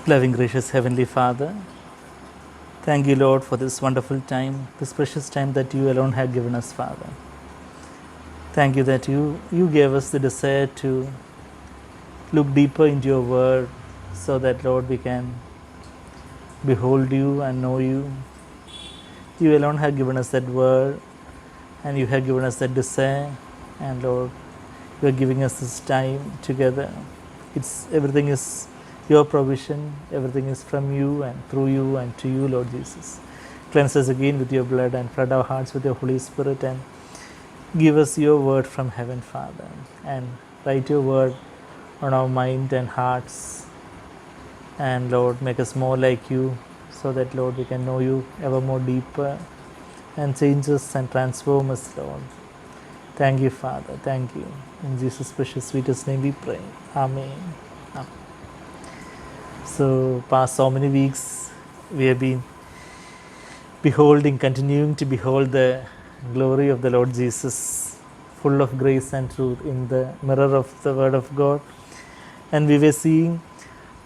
Loving, gracious Heavenly Father, thank you, Lord, for this wonderful time, this precious time that you alone have given us, Father. Thank you that you gave us the desire to look deeper into your word so that, Lord, we can behold you and know you. You alone have given us that word and you have given us that desire. And, Lord, you are giving us this time together. Everything is your provision, everything is from you and through you and to you, Lord Jesus. Cleanse us again with your blood and flood our hearts with your Holy Spirit and give us your word from heaven, Father, and write your word on our mind and hearts. And Lord, make us more like you so that, Lord, we can know you ever more deeper and change us and transform us, Lord. Thank you, Father. Thank you. In Jesus' precious, sweetest name we pray. Amen. Amen. So, past so many weeks, we have been continuing to behold the glory of the Lord Jesus, full of grace and truth in the mirror of the Word of God. And we were seeing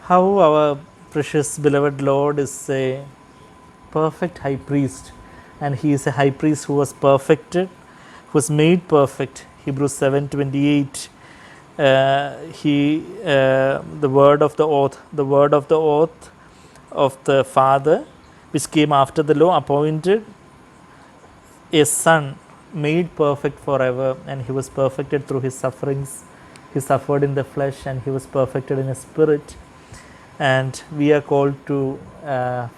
how our precious beloved Lord is a perfect high priest, and he is a high priest who was perfected, who was made perfect. Hebrews 7:28. The word of the oath of the Father, which came after the law, appointed a son made perfect forever, and he was perfected through his sufferings. He suffered in the flesh and he was perfected in his spirit. And we are called to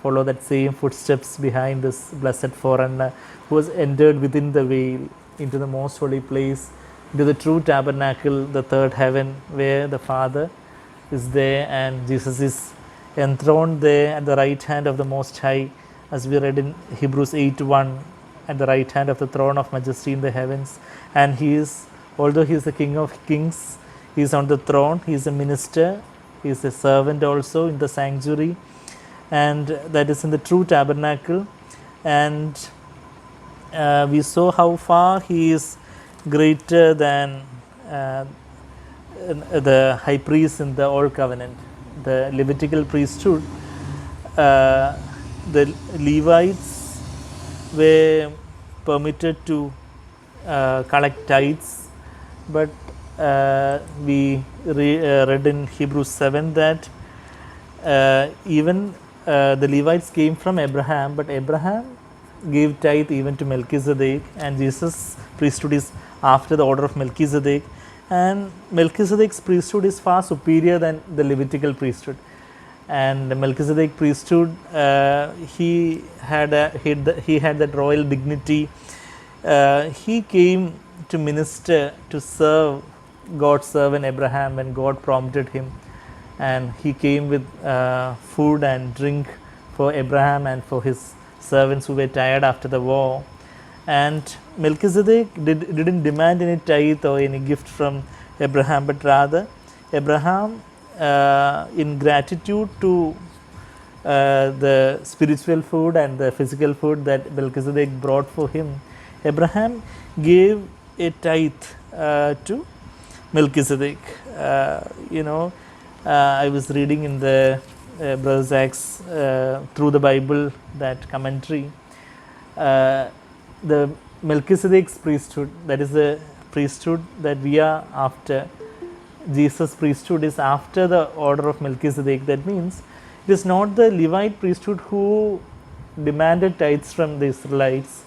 follow that same footsteps behind this blessed foreigner who was entered within the veil into the most holy place, into the true tabernacle, the third heaven, where the Father is there and Jesus is enthroned there at the right hand of the Most High, as we read in Hebrews 8:1, at the right hand of the throne of majesty in the heavens. And he is, although he is the King of Kings, he is on the throne, he is a minister, he is a servant also in the sanctuary, and that is in the true tabernacle. And we saw how far he is greater than the high priest in the Old Covenant, the Levitical priesthood. The Levites were permitted to collect tithes, but we read in Hebrews 7 that even the Levites came from Abraham, but Abraham gave tithe even to Melchizedek, and Jesus' priesthood is after the order of Melchizedek, and Melchizedek's priesthood is far superior than the Levitical priesthood. And the Melchizedek priesthood, he had that royal dignity. He came to minister, to serve God's servant Abraham when God prompted him, and he came with food and drink for Abraham and for his servants who were tired after the war. And Melchizedek didn't demand any tithe or any gift from Abraham, but rather Abraham, in gratitude to the spiritual food and the physical food that Melchizedek brought for him, Abraham gave a tithe to Melchizedek. I was reading in the Brother Zach's Through the Bible, that commentary. The Melchizedek's priesthood, that is the priesthood that we are after. Jesus' priesthood is after the order of Melchizedek. That means it is not the Levite priesthood who demanded tithes from the Israelites,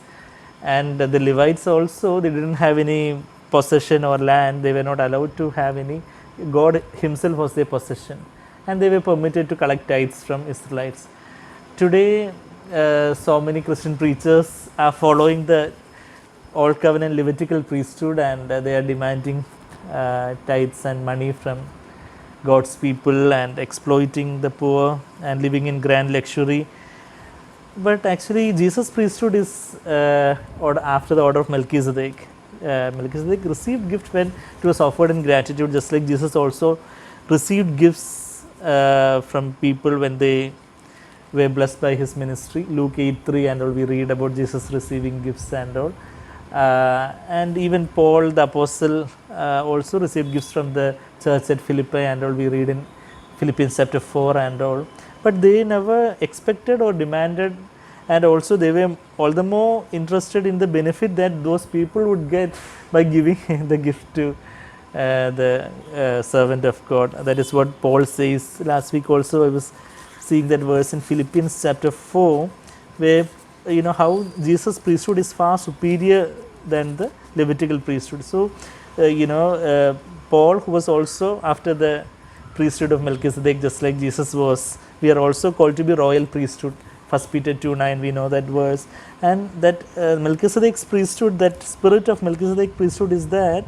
and the Levites also, they didn't have any possession or land, they were not allowed to have any. God himself was their possession, and they were permitted to collect tithes from Israelites. Today, so many Christian preachers are following the Old Covenant Levitical priesthood, and they are demanding tithes and money from God's people and exploiting the poor and living in grand luxury. But actually, Jesus' priesthood is after the order of Melchizedek. Melchizedek received gift when it was offered in gratitude, just like Jesus also received gifts from people when they were blessed by his ministry. Luke 8:3 and all, we read about Jesus receiving gifts and all. And even Paul the apostle also received gifts from the church at Philippi and all, we read in Philippians chapter 4 and all, but they never expected or demanded, and also they were all the more interested in the benefit that those people would get by giving the gift to the servant of God. That is what Paul says. Last week also I was seeing that verse in Philippians chapter 4, where how Jesus' priesthood is far superior than the Levitical priesthood. So Paul, who was also after the priesthood of Melchizedek, just like Jesus was, we are also called to be royal priesthood. 1 Peter 2:9, we know that verse. And that Melchizedek's priesthood, that spirit of Melchizedek priesthood is that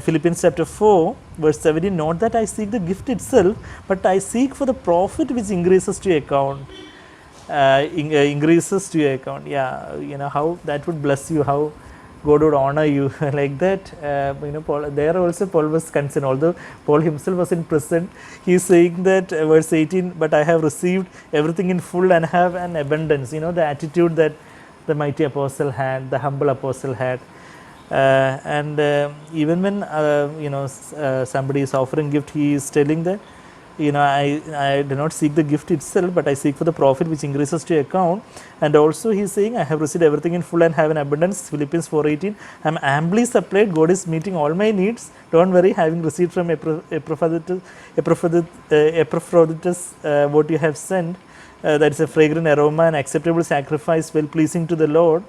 Philippians chapter 4 verse 17, not that I seek the gift itself, but I seek for the profit which increases to your account. Increases to your account. Yeah, how that would bless you, how God would honor you like that. Paul, there also Paul was concerned, although Paul himself was in prison. He is saying that verse 18, but I have received everything in full and have an abundance. The attitude that the mighty apostle had, the humble apostle had. Even when somebody is offering gift, he is telling that I do not seek the gift itself, but I seek for the profit which increases to your account. And also he is saying, I have received everything in full and have an abundance. Philippians 4:18, I am amply supplied. God is meeting all my needs. Don't worry, having received from Epaphroditus what you have sent, that is a fragrant aroma and acceptable sacrifice, well pleasing to the Lord.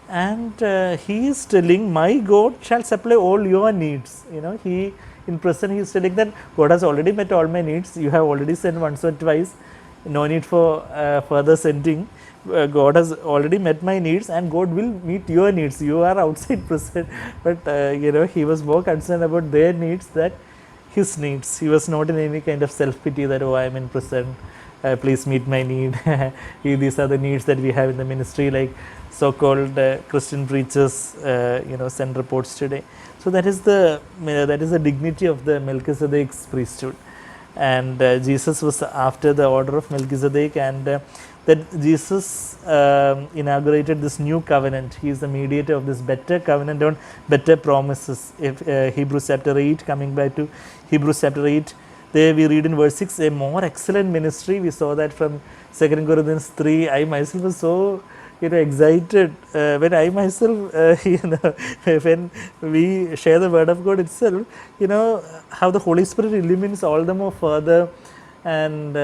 And he is telling, my God shall supply all your needs. He in prison, he is telling that God has already met all my needs. You have already sent once or twice. No need for further sending. God has already met my needs, and God will meet your needs. You are outside prison, but he was more concerned about their needs than his needs. He was not in any kind of self-pity that, I am in prison, please meet my need. These are the needs that we have in the ministry, like so-called Christian preachers send reports today. So that is the dignity of the Melchizedek's priesthood. And Jesus was after the order of Melchizedek, and that Jesus inaugurated this new covenant. He is the mediator of this better covenant on better promises. If Hebrews chapter 8, coming back to Hebrews chapter 8, there we read in verse 6, a more excellent ministry. We saw that from 2 Corinthians 3. I myself was so excited when I myself, when we share the word of God itself, how the Holy Spirit illumines all the more further, and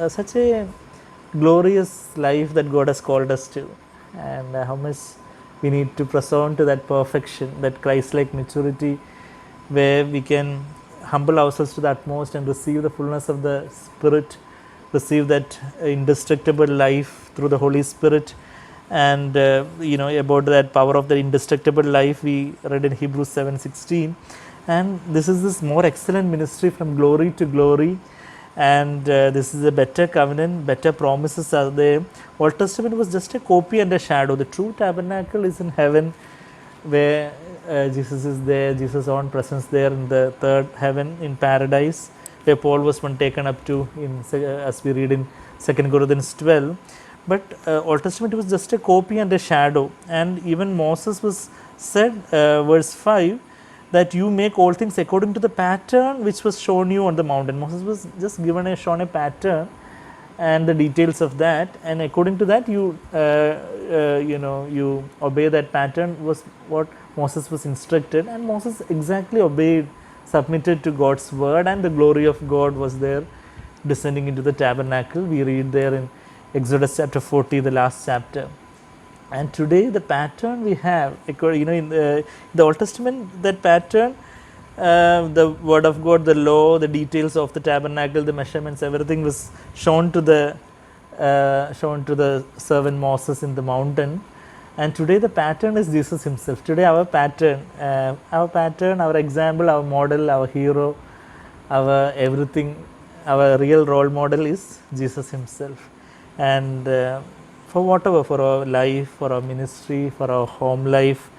such a glorious life that God has called us to, and how much we need to press on to that perfection, that Christ-like maturity, where we can humble ourselves to the utmost and receive the fullness of the Spirit, receive that indestructible life through the Holy Spirit. And about that power of the indestructible life, we read in Hebrews 7:16. And this is this more excellent ministry from glory to glory, and this is a better covenant, better promises are there. Old Testament was just a copy and a shadow. The true tabernacle is in heaven, where Jesus is there, Jesus' own presence there in the third heaven in paradise, where Paul was one taken up to, as we read in 2 Corinthians 12. But Old Testament was just a copy and a shadow. And even Moses was said, verse 5, that you make all things according to the pattern which was shown you on the mountain. Moses was just shown a pattern and the details of that, and according to that you you obey that pattern, was what Moses was instructed, and Moses exactly obeyed, submitted to God's word, and the glory of God was there descending into the tabernacle. We read there in Exodus chapter 40, the last chapter. And today the pattern we have, in the Old Testament, that pattern, the word of God, the law, the details of the tabernacle, the measurements, everything was shown to the servant Moses in the mountain. And today the pattern is Jesus himself. Today our pattern, our example, our model, our hero, our everything, our real role model is Jesus himself. And for whatever, for our life, for our ministry, for our home life,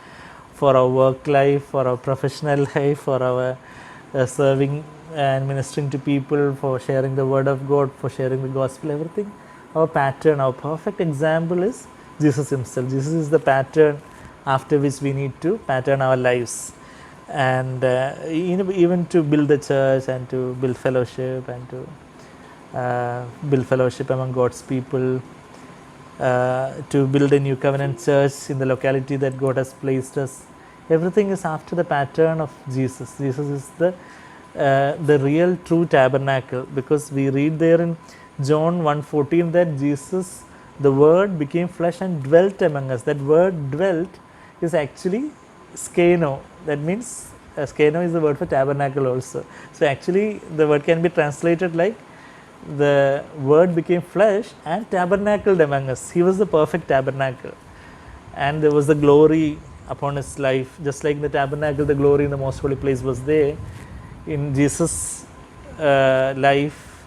for our work life, for our professional life, for our serving and ministering to people, for sharing the word of God, for sharing the gospel, everything, our pattern, our perfect example is Jesus himself. Jesus is the pattern after which we need to pattern our lives. and even to build the church and to build fellowship and to build fellowship among God's people, to build a new covenant church in the locality that God has placed us. Everything is after the pattern of Jesus. Jesus is the real true tabernacle, because we read there in John 1:14 that Jesus, the Word, became flesh and dwelt among us. That word dwelt is actually skeno. That means skeno is the word for tabernacle also. So actually the word can be translated like the Word became flesh and tabernacled among us. He was the perfect tabernacle, and there was the glory upon his life. Just like in the tabernacle, the glory in the most holy place was there. In Jesus' life,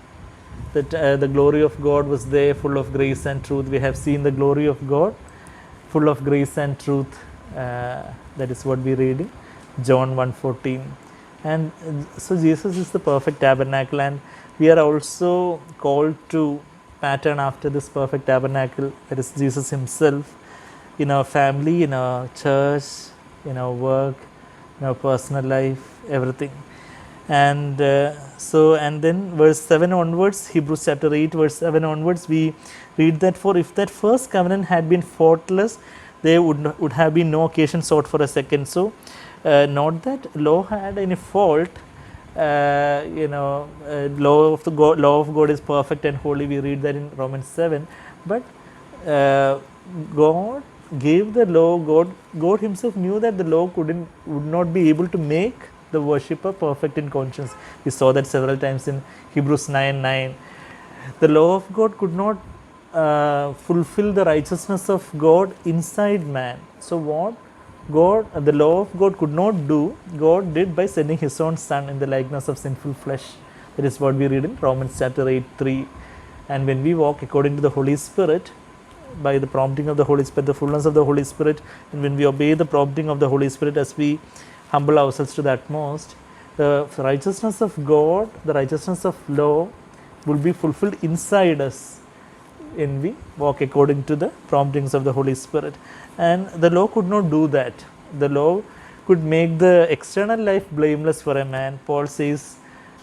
the glory of God was there, full of grace and truth. We have seen the glory of God, full of grace and truth. That is what we read in John 1:14. And so Jesus is the perfect tabernacle, and we are also called to pattern after this perfect tabernacle, that is Jesus himself, in our family, in our church, in our work, in our personal life, everything. And and then verse 7 onwards, Hebrews chapter 8 verse 7 onwards, we read that, for if that first covenant had been faultless, there would have been no occasion sought for a second. So not that law had any fault. Law of God is perfect and holy. We read that in Romans 7. But God gave the law. God himself knew that the law would not be able to make the worshipper perfect in conscience. We saw that several times in Hebrews 9:9. The law of God could not fulfill the righteousness of God inside man. So what the law of God could not do, God did by sending his own son in the likeness of sinful flesh. That is what we read in Romans chapter 8:3. And when we walk according to the Holy Spirit, by the prompting of the Holy Spirit, the fullness of the Holy Spirit, and when we obey the prompting of the Holy Spirit as we humble ourselves to the utmost, the righteousness of God, the righteousness of law will be fulfilled inside us when we walk according to the promptings of the Holy Spirit. And the law could not do that. The law could make the external life blameless for a man. Paul says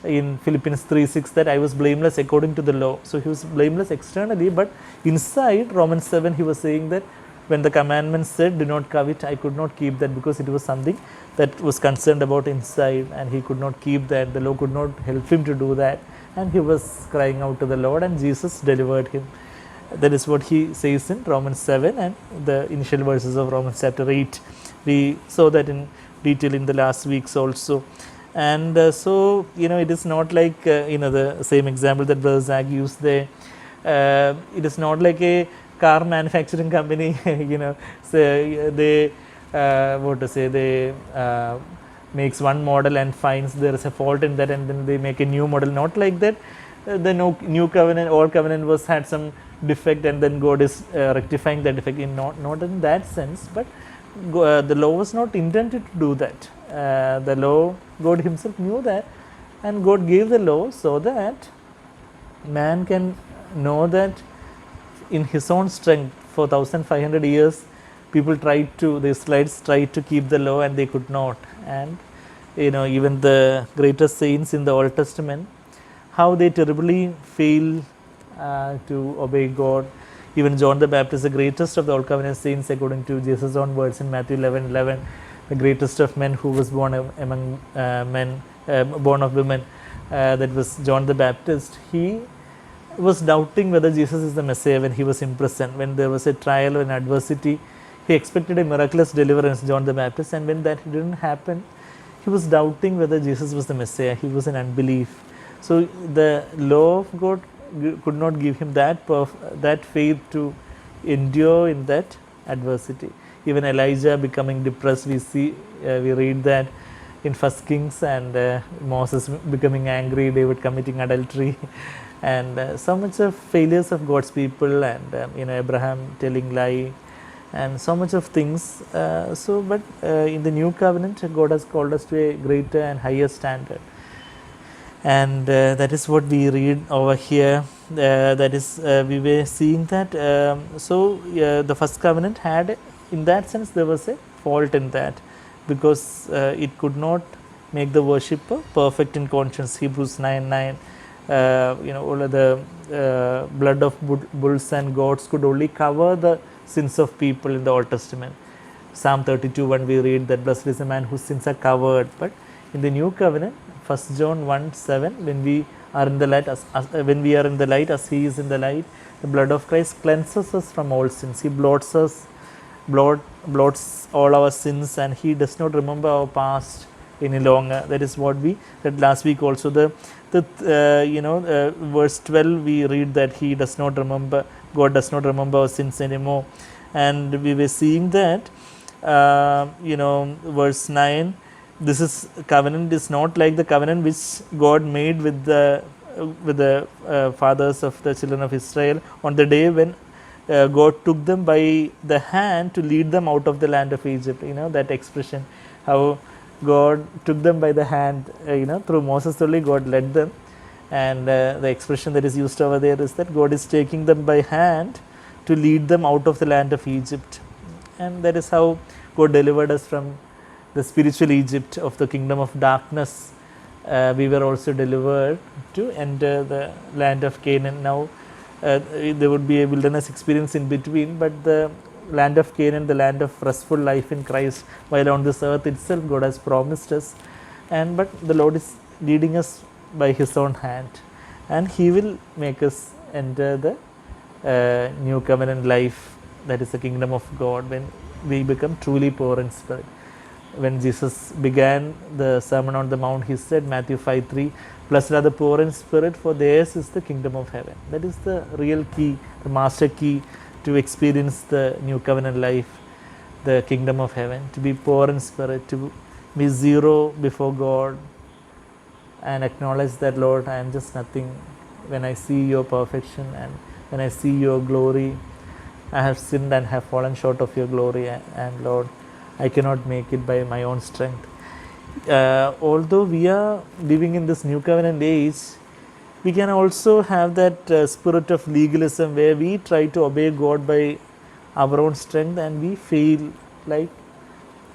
in Philippians 3:6 that I was blameless according to the law. So he was blameless externally, but inside, Romans 7, he was saying that when the commandment said, do not covet, I could not keep that, because it was something that was concerned about inside, and he could not keep that. The law could not help him to do that, and he was crying out to the Lord, and Jesus delivered him. That is what he says in Romans 7 and the initial verses of Romans chapter 8. We saw that in detail in the last weeks also. And so, it is not like, the same example that Brother Zach used there. It is not like a car manufacturing company, say they, they makes one model and finds there is a fault in that, and then they make a new model. Not like that. The new covenant, old covenant had some defect, and then God is rectifying that defect. Not in that sense, but the law was not intended to do that. The law, God himself knew that, and God gave the law so that man can know that in his own strength. For 1500 years, the Israelites tried to keep the law, and they could not. And even the greatest saints in the Old Testament, how they terribly fail to obey God. Even John the Baptist, the greatest of the Old Covenant saints, according to Jesus' own words in Matthew 11:11, the greatest of men who was born among men, born of women, that was John the Baptist. He was doubting whether Jesus is the Messiah when he was imprisoned. When there was a trial and adversity, he expected a miraculous deliverance, John the Baptist, and when that didn't happen, he was doubting whether Jesus was the Messiah. He was in unbelief. So the law of God could not give him that faith to endure in that adversity. Even Elijah becoming depressed, we read that in 1 Kings, and Moses becoming angry, David committing adultery, and so much of failures of God's people, and Abraham telling lie, and so much of things. But in the new covenant, God has called us to a greater and higher standard. And that is what we read over here. That is, we were seeing that. The first covenant had, in that sense, there was a fault in that. because it could not make the worshipper perfect in conscience. Hebrews 9:9. All of the blood of bulls and goats could only cover the sins of people in the Old Testament. Psalm 32:1 we read that blessed is the man whose sins are covered. But in the new covenant, 1 John 1:7, when we are in the light, when we are in the light as he is in the light, the blood of Christ cleanses us from all sins. He blots all our sins, and he does not remember our past any longer. That is what we read last week also. Verse 12 we read that he does not remember, God does not remember our sins anymore. And we were seeing that verse 9, this is covenant is not like the covenant which God made with the fathers of the children of Israel on the day when God took them by the hand to lead them out of the land of Egypt. That expression, how God took them by the hand, through Moses only God led them. And the expression that is used over there is that God is taking them by hand to lead them out of the land of Egypt. And that is how God delivered us from the spiritual Egypt of the kingdom of darkness. We were also delivered to enter the land of Canaan. Now there would be a wilderness experience in between, but the land of Canaan, the land of restful life in Christ, while on this earth itself God has promised us. But the Lord is leading us by his own hand, and he will make us enter the new covenant life, that is the kingdom of God, when we become truly poor in spirit. When Jesus began the Sermon on the Mount, he said, Matthew 5:3, blessed are the poor in spirit, for theirs is the kingdom of heaven. That is the real key, the master key to experience the new covenant life, the kingdom of heaven, to be poor in spirit, to be zero before God and acknowledge that, Lord, I am just nothing. When I see your perfection and when I see your glory, I have sinned and have fallen short of your glory, and Lord, I cannot make it by my own strength. Although we are living in this new covenant age, we can also have that spirit of legalism where we try to obey God by our own strength, and we fail like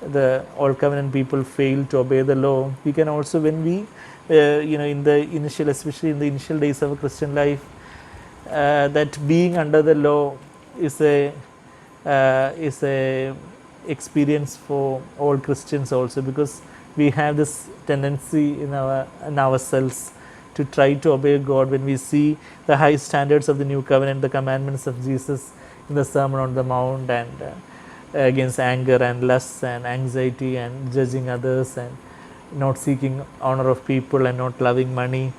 the old covenant people fail to obey the law. We can also, when we in the initial, especially in the initial days of a Christian life, that being under the law is a experience for all Christians also, because we have this tendency in ourselves to try to obey God when we see the high standards of the new covenant, the commandments of Jesus in the Sermon on the Mount, and against anger and lust and anxiety and judging others and not seeking honor of people and not loving money.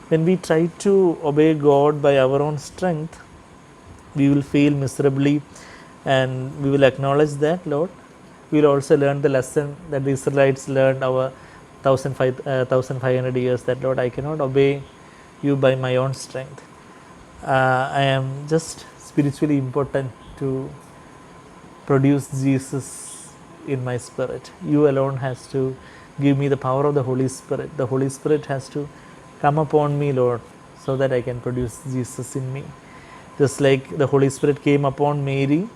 When we try to obey God by our own strength, we will fail miserably, and we will acknowledge that, Lord, we will also learn the lesson that the Israelites learned over 1,500 years, that, Lord, I cannot obey you by my own strength. I am just spiritually impotent to produce Jesus in my spirit. You alone has to give me the power of the Holy Spirit. The Holy Spirit has to come upon me, Lord, so that I can produce Jesus in me. Just like the Holy Spirit came upon Mary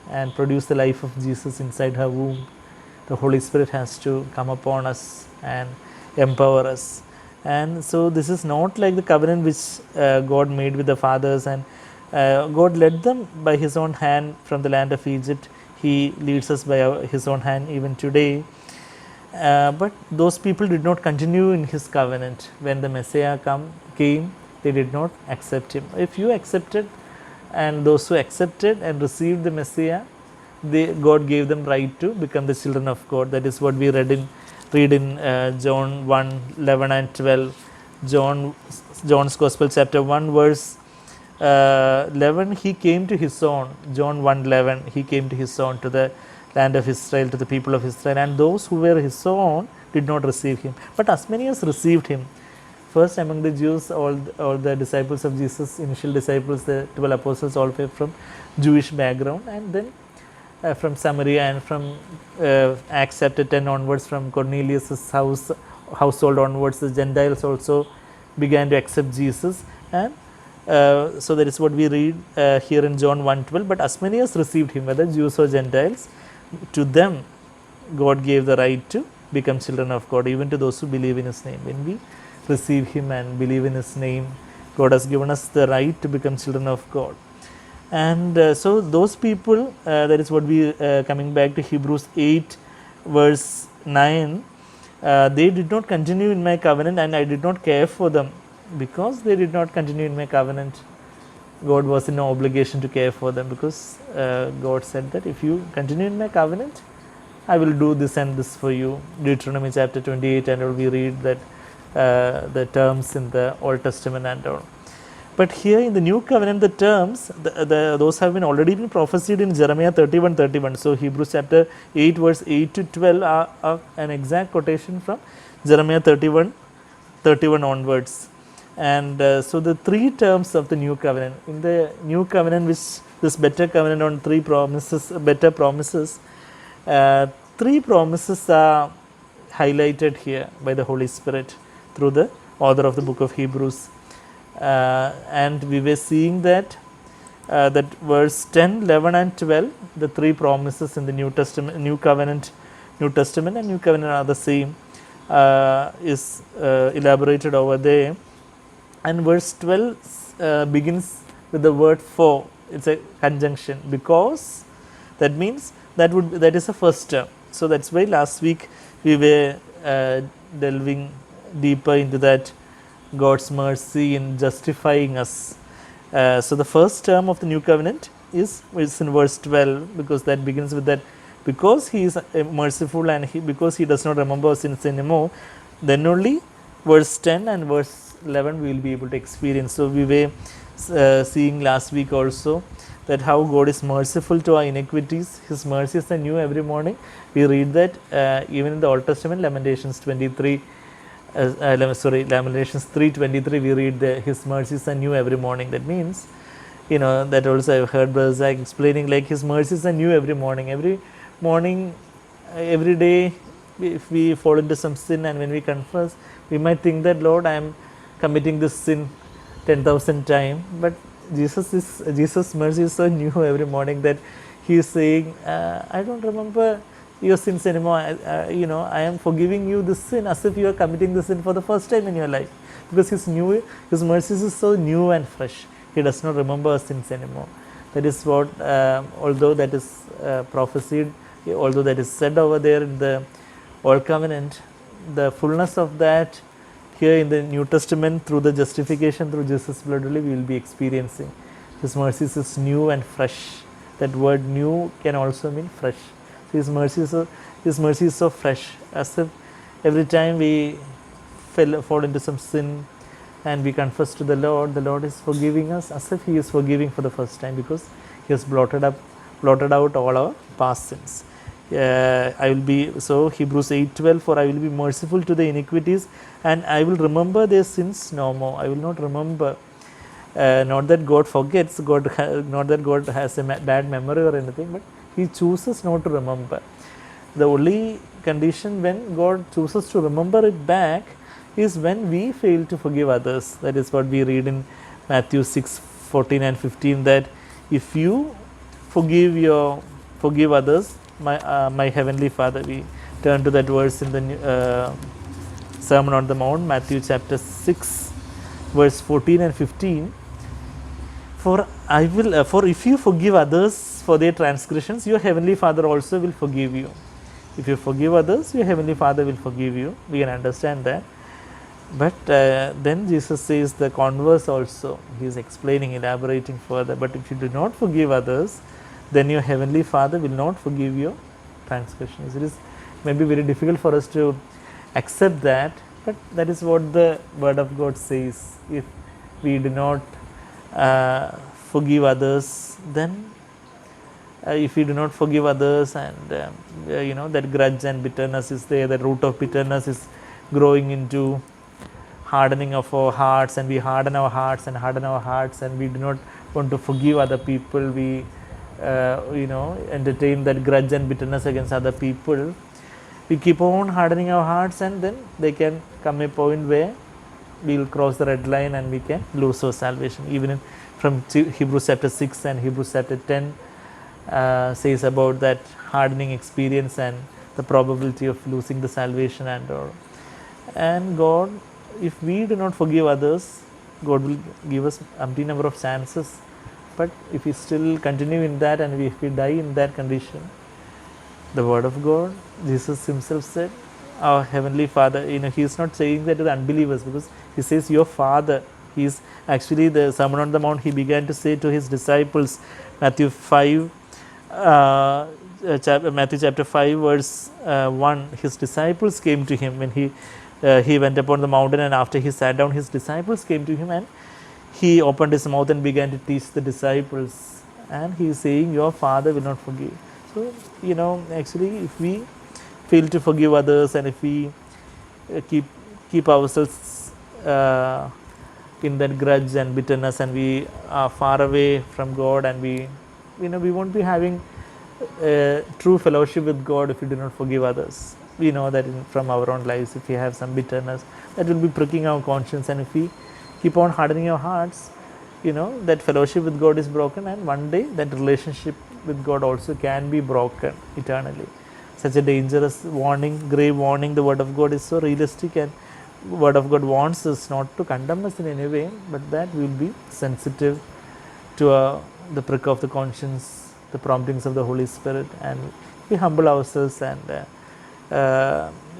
and produced the life of Jesus inside her womb, the Holy Spirit has to come upon us and empower us. And so this is not like the covenant which God made with the fathers, and God led them by his own hand from the land of Egypt. He leads us by his own hand even today. But those people did not continue in his covenant. When the Messiah came, they did not accept him. If you accepted, and those who accepted and received the Messiah, God gave them right to become the children of God. That is what we read in John 1:11 and 12. John's Gospel, chapter 1, verse 11. He came to his own. John 1:11. He came to his own, to the land of Israel, to the people of Israel, and those who were his own did not receive him. But as many as received him, first among the Jews, all the disciples of Jesus, initial disciples, the 12 apostles, all were from Jewish background, and then from Samaria, and from Acts chapter 10 onwards, from Cornelius' household onwards, the Gentiles also began to accept Jesus. And so that is what we read here in John 1:12. But as many as received him, whether Jews or Gentiles, to them God gave the right to become children of God, even to those who believe in His name. When we receive Him and believe in His name, God has given us the right to become children of God. And so those people, that is what we coming back to Hebrews 8 verse 9, they did not continue in my covenant, and I did not care for them. Because they did not continue in my covenant, God was in no obligation to care for them, because God said that if you continue in my covenant, I will do this and this for you. Deuteronomy chapter 28, and all we read that the terms in the Old Testament and all. But here in the New Covenant, the terms, those have been already been prophesied in Jeremiah 31:31. So Hebrews chapter 8 verse 8 to 12 are an exact quotation from Jeremiah 31:31 onwards. And so the three terms of the New Covenant, in the New Covenant, which this better covenant on three promises, better promises, three promises are highlighted here by the Holy Spirit through the author of the book of Hebrews. And we were seeing that that verse 10, 11 and 12, the three promises in the New Testament, New Covenant, New Testament and New Covenant are the same, is elaborated over there. And verse 12 begins with the word for. It's a conjunction, because that means that is the first term. So that's why last week we were delving deeper into that God's mercy in justifying us. So the first term of the New Covenant is in verse 12, because that begins with that, because He is merciful and because He does not remember our sins anymore. Then only verse 10 and verse 11 we will be able to experience. So we were seeing last week also that how God is merciful to our iniquities. His mercies are new every morning. We read that even in the Old Testament, Lamentations 23. Lamentations 3:23, we read His mercies are new every morning. That means, that also I've heard Brother Zach explaining, like His mercies are new every morning. Every morning, every day, if we fall into some sin and when we confess, we might think that, Lord, I am committing this sin 10,000 times. But Jesus' mercy is so new every morning that He is saying, I don't remember your sins anymore. I am forgiving you this sin as if you are committing the sin for the first time in your life, because His mercies is so new and fresh. He does not remember our sins anymore. That is what, although that is prophesied, although that is said over there in the Old Covenant, the fullness of that here in the New Testament through the justification through Jesus' blood only we will be experiencing. His mercies is new and fresh. That word new can also mean fresh. His mercy is so fresh, as if every time we fall into some sin and we confess to the Lord is forgiving us as if He is forgiving for the first time, because He has blotted out all our past sins. Hebrews 8:12, for I will be merciful to the iniquities and I will remember their sins no more. I will not remember. Not that God forgets, not that God has a bad memory or anything, but He chooses not to remember. The only condition when God chooses to remember it back is when we fail to forgive others. That is what we read in Matthew 6:14 and 15, that if you forgive others, my heavenly Father. We turn to that verse in the Sermon on the Mount, Matthew chapter 6, verse 14 and 15. For if you forgive others for their transgressions, your heavenly Father also will forgive you. If you forgive others, your heavenly Father will forgive you. We can understand that. But then Jesus says the converse also. He is explaining, elaborating further. But if you do not forgive others, then your heavenly Father will not forgive your transgressions. It is maybe very difficult for us to accept that, but that is what the Word of God says. If we do not forgive others, then if we do not forgive others, and that grudge and bitterness is there, the root of bitterness is growing into hardening of our hearts, and we harden our hearts, and we do not want to forgive other people. We entertain that grudge and bitterness against other people. We keep on hardening our hearts, and then there can come a point where we will cross the red line and we can lose our salvation. Even from Hebrews chapter 6 and Hebrews chapter 10 says about that hardening experience and the probability of losing the salvation and all. And God, if we do not forgive others, God will give us empty number of chances. But if we still continue in that, and if we die in that condition, the word of God, Jesus himself said, our heavenly Father, he is not saying that to the unbelievers, because he says your Father. He is actually, the Sermon on the Mount, he began to say to his disciples, Matthew 5, Matthew chapter 5 verse 1, his disciples came to him when he went upon the mountain, and after he sat down, his disciples came to him, and he opened his mouth and began to teach the disciples, and he is saying, your Father will not forgive. So, actually, if we fail to forgive others, and if we keep ourselves in that grudge and bitterness, and we are far away from God, and we won't be having true fellowship with God if we do not forgive others. We know that from our own lives, if we have some bitterness, that will be pricking our conscience, and if we keep on hardening our hearts, that fellowship with God is broken, and one day that relationship with God also can be broken eternally. Such a dangerous warning, grave warning. The word of God is so realistic, and word of God wants us not to condemn us in any way, but that we will be sensitive to the prick of the conscience, the promptings of the Holy Spirit, and we humble ourselves, and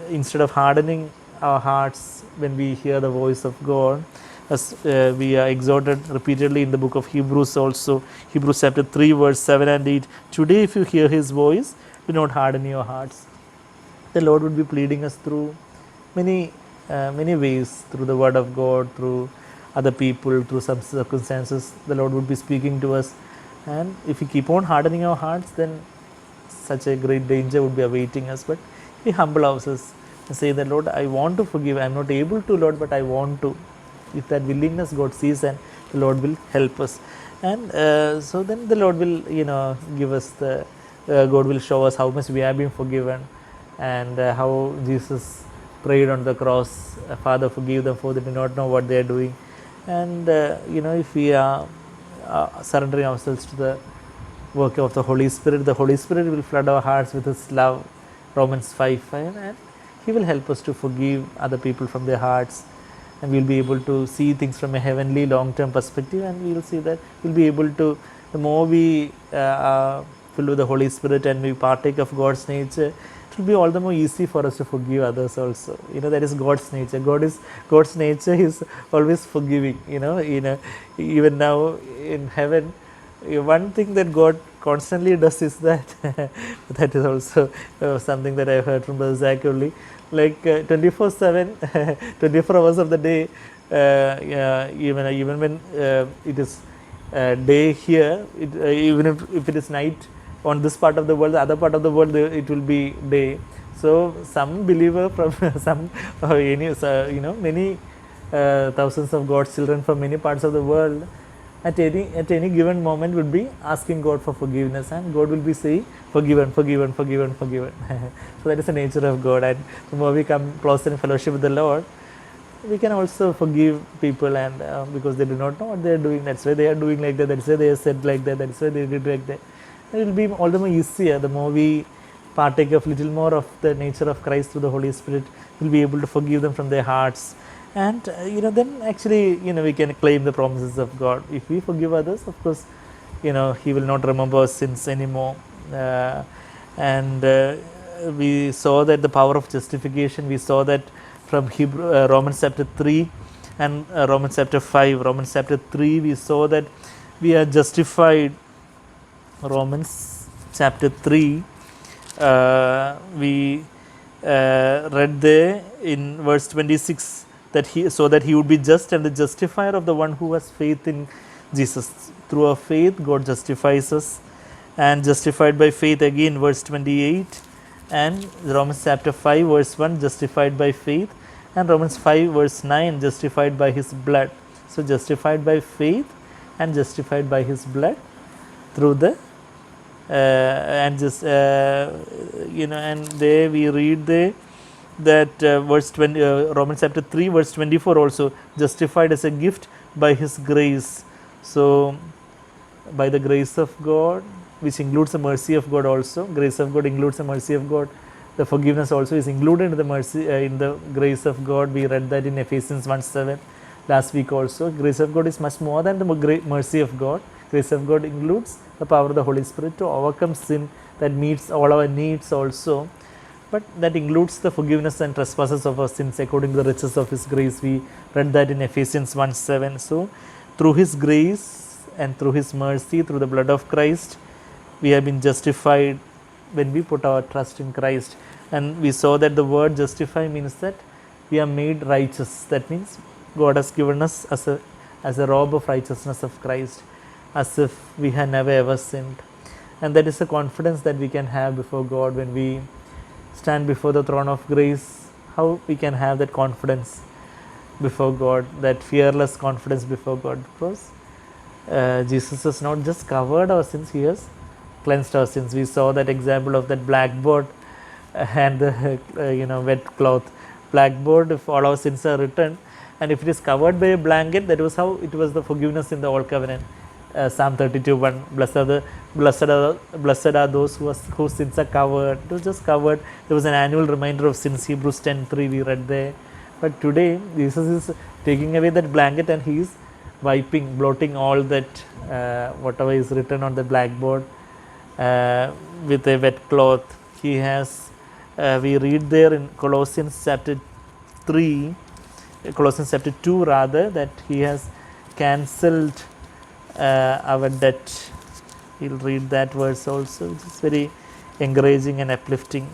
instead of hardening our hearts when we hear the voice of God, as we are exhorted repeatedly in the book of Hebrews also, Hebrews chapter 3 verse 7 and 8, today if you hear his voice, do not harden your hearts. The Lord would be pleading us through many ways, through the word of God, through other people, through some circumstances. The Lord would be speaking to us, and if we keep on hardening our hearts, then such a great danger would be awaiting us. But we humble ourselves and say that, Lord, I want to forgive. I am not able to, Lord, but I want to. If that willingness God sees, and the Lord will help us, and so then the Lord will give us the God will show us how much we have been forgiven, and how Jesus prayed on the cross, Father, forgive them, for they do not know what they are doing. And if we are surrendering ourselves to the work of the Holy Spirit will flood our hearts with his love, Romans 5:5, and he will help us to forgive other people from their hearts, and we'll be able to see things from a heavenly long-term perspective, and we'll see that we'll be able to, the more we are filled with the Holy Spirit and we partake of God's nature, it will be all the more easy for us to forgive others also. That is God's nature. God's nature is always forgiving. Even now in heaven, one thing that God constantly does is that that is also something that I heard from Brother Zach only, like 24/7 24 hours of the day, even when it is day here, even if it is night on this part of the world, the other part of the world it will be day. So some believer from some many thousands of God's children from many parts of the world at any given moment would be asking God for forgiveness, and God will be saying, forgiven. So that is the nature of God, and the more we come closer in fellowship with the Lord, we can also forgive people, and because they do not know what they are doing, that's why they are doing like that, that's why they are said like that, that's why they did like that. It will be all the more easier the more we partake of little more of the nature of Christ through the Holy Spirit. We'll be able to forgive them from their hearts, and then actually we can claim the promises of God. If we forgive others, of course He will not remember our sins anymore, and we saw that the power of justification, we saw that from Romans chapter 3 and Romans chapter 5. Romans chapter 3, we saw that we are justified. Romans chapter 3, we read there in verse 26 that he would be just and the justifier of the one who has faith in Jesus. Through our faith, God justifies us, and justified by faith again, verse 28, and Romans chapter 5 verse 1, justified by faith, and Romans 5 verse 9, justified by his blood. So justified by faith and justified by his blood through the and just and there we read there that verse 20, Romans chapter 3 verse 24 also, justified as a gift by his grace. So by the grace of God, which includes the mercy of God also, grace of God includes the mercy of God, the forgiveness also is included in the mercy, in the grace of God. We read that in Ephesians 1:7 last week also. Grace of God is much more than the mercy of God. Grace of God includes the power of the Holy Spirit to overcome sin that meets all our needs also. But that includes the forgiveness and trespasses of our sins according to the riches of His grace. We read that in Ephesians 1:7. So, through His grace and through His mercy, through the blood of Christ, we have been justified when we put our trust in Christ. And we saw that the word justify means that we are made righteous. That means God has given us as a robe of righteousness of Christ, as if we had never ever sinned. And that is a confidence that we can have before God when we stand before the throne of grace. How we can have that confidence before God, that fearless confidence before God, because Jesus has not just covered our sins, He has cleansed our sins. We saw that example of that blackboard and the wet cloth. Blackboard, if all our sins are written, and if it is covered by a blanket, that was how it was the forgiveness in the Old Covenant. Psalm 32:1, blessed are those whose sins are covered. It was just covered. There was an annual reminder of sins, Hebrews 10:3 we read there. But today Jesus is taking away that blanket and He is wiping, blotting all that whatever is written on the blackboard with a wet cloth. He has, we read there in Colossians chapter 2 rather, that He has cancelled our debt. We'll read that verse also, which is very encouraging and uplifting.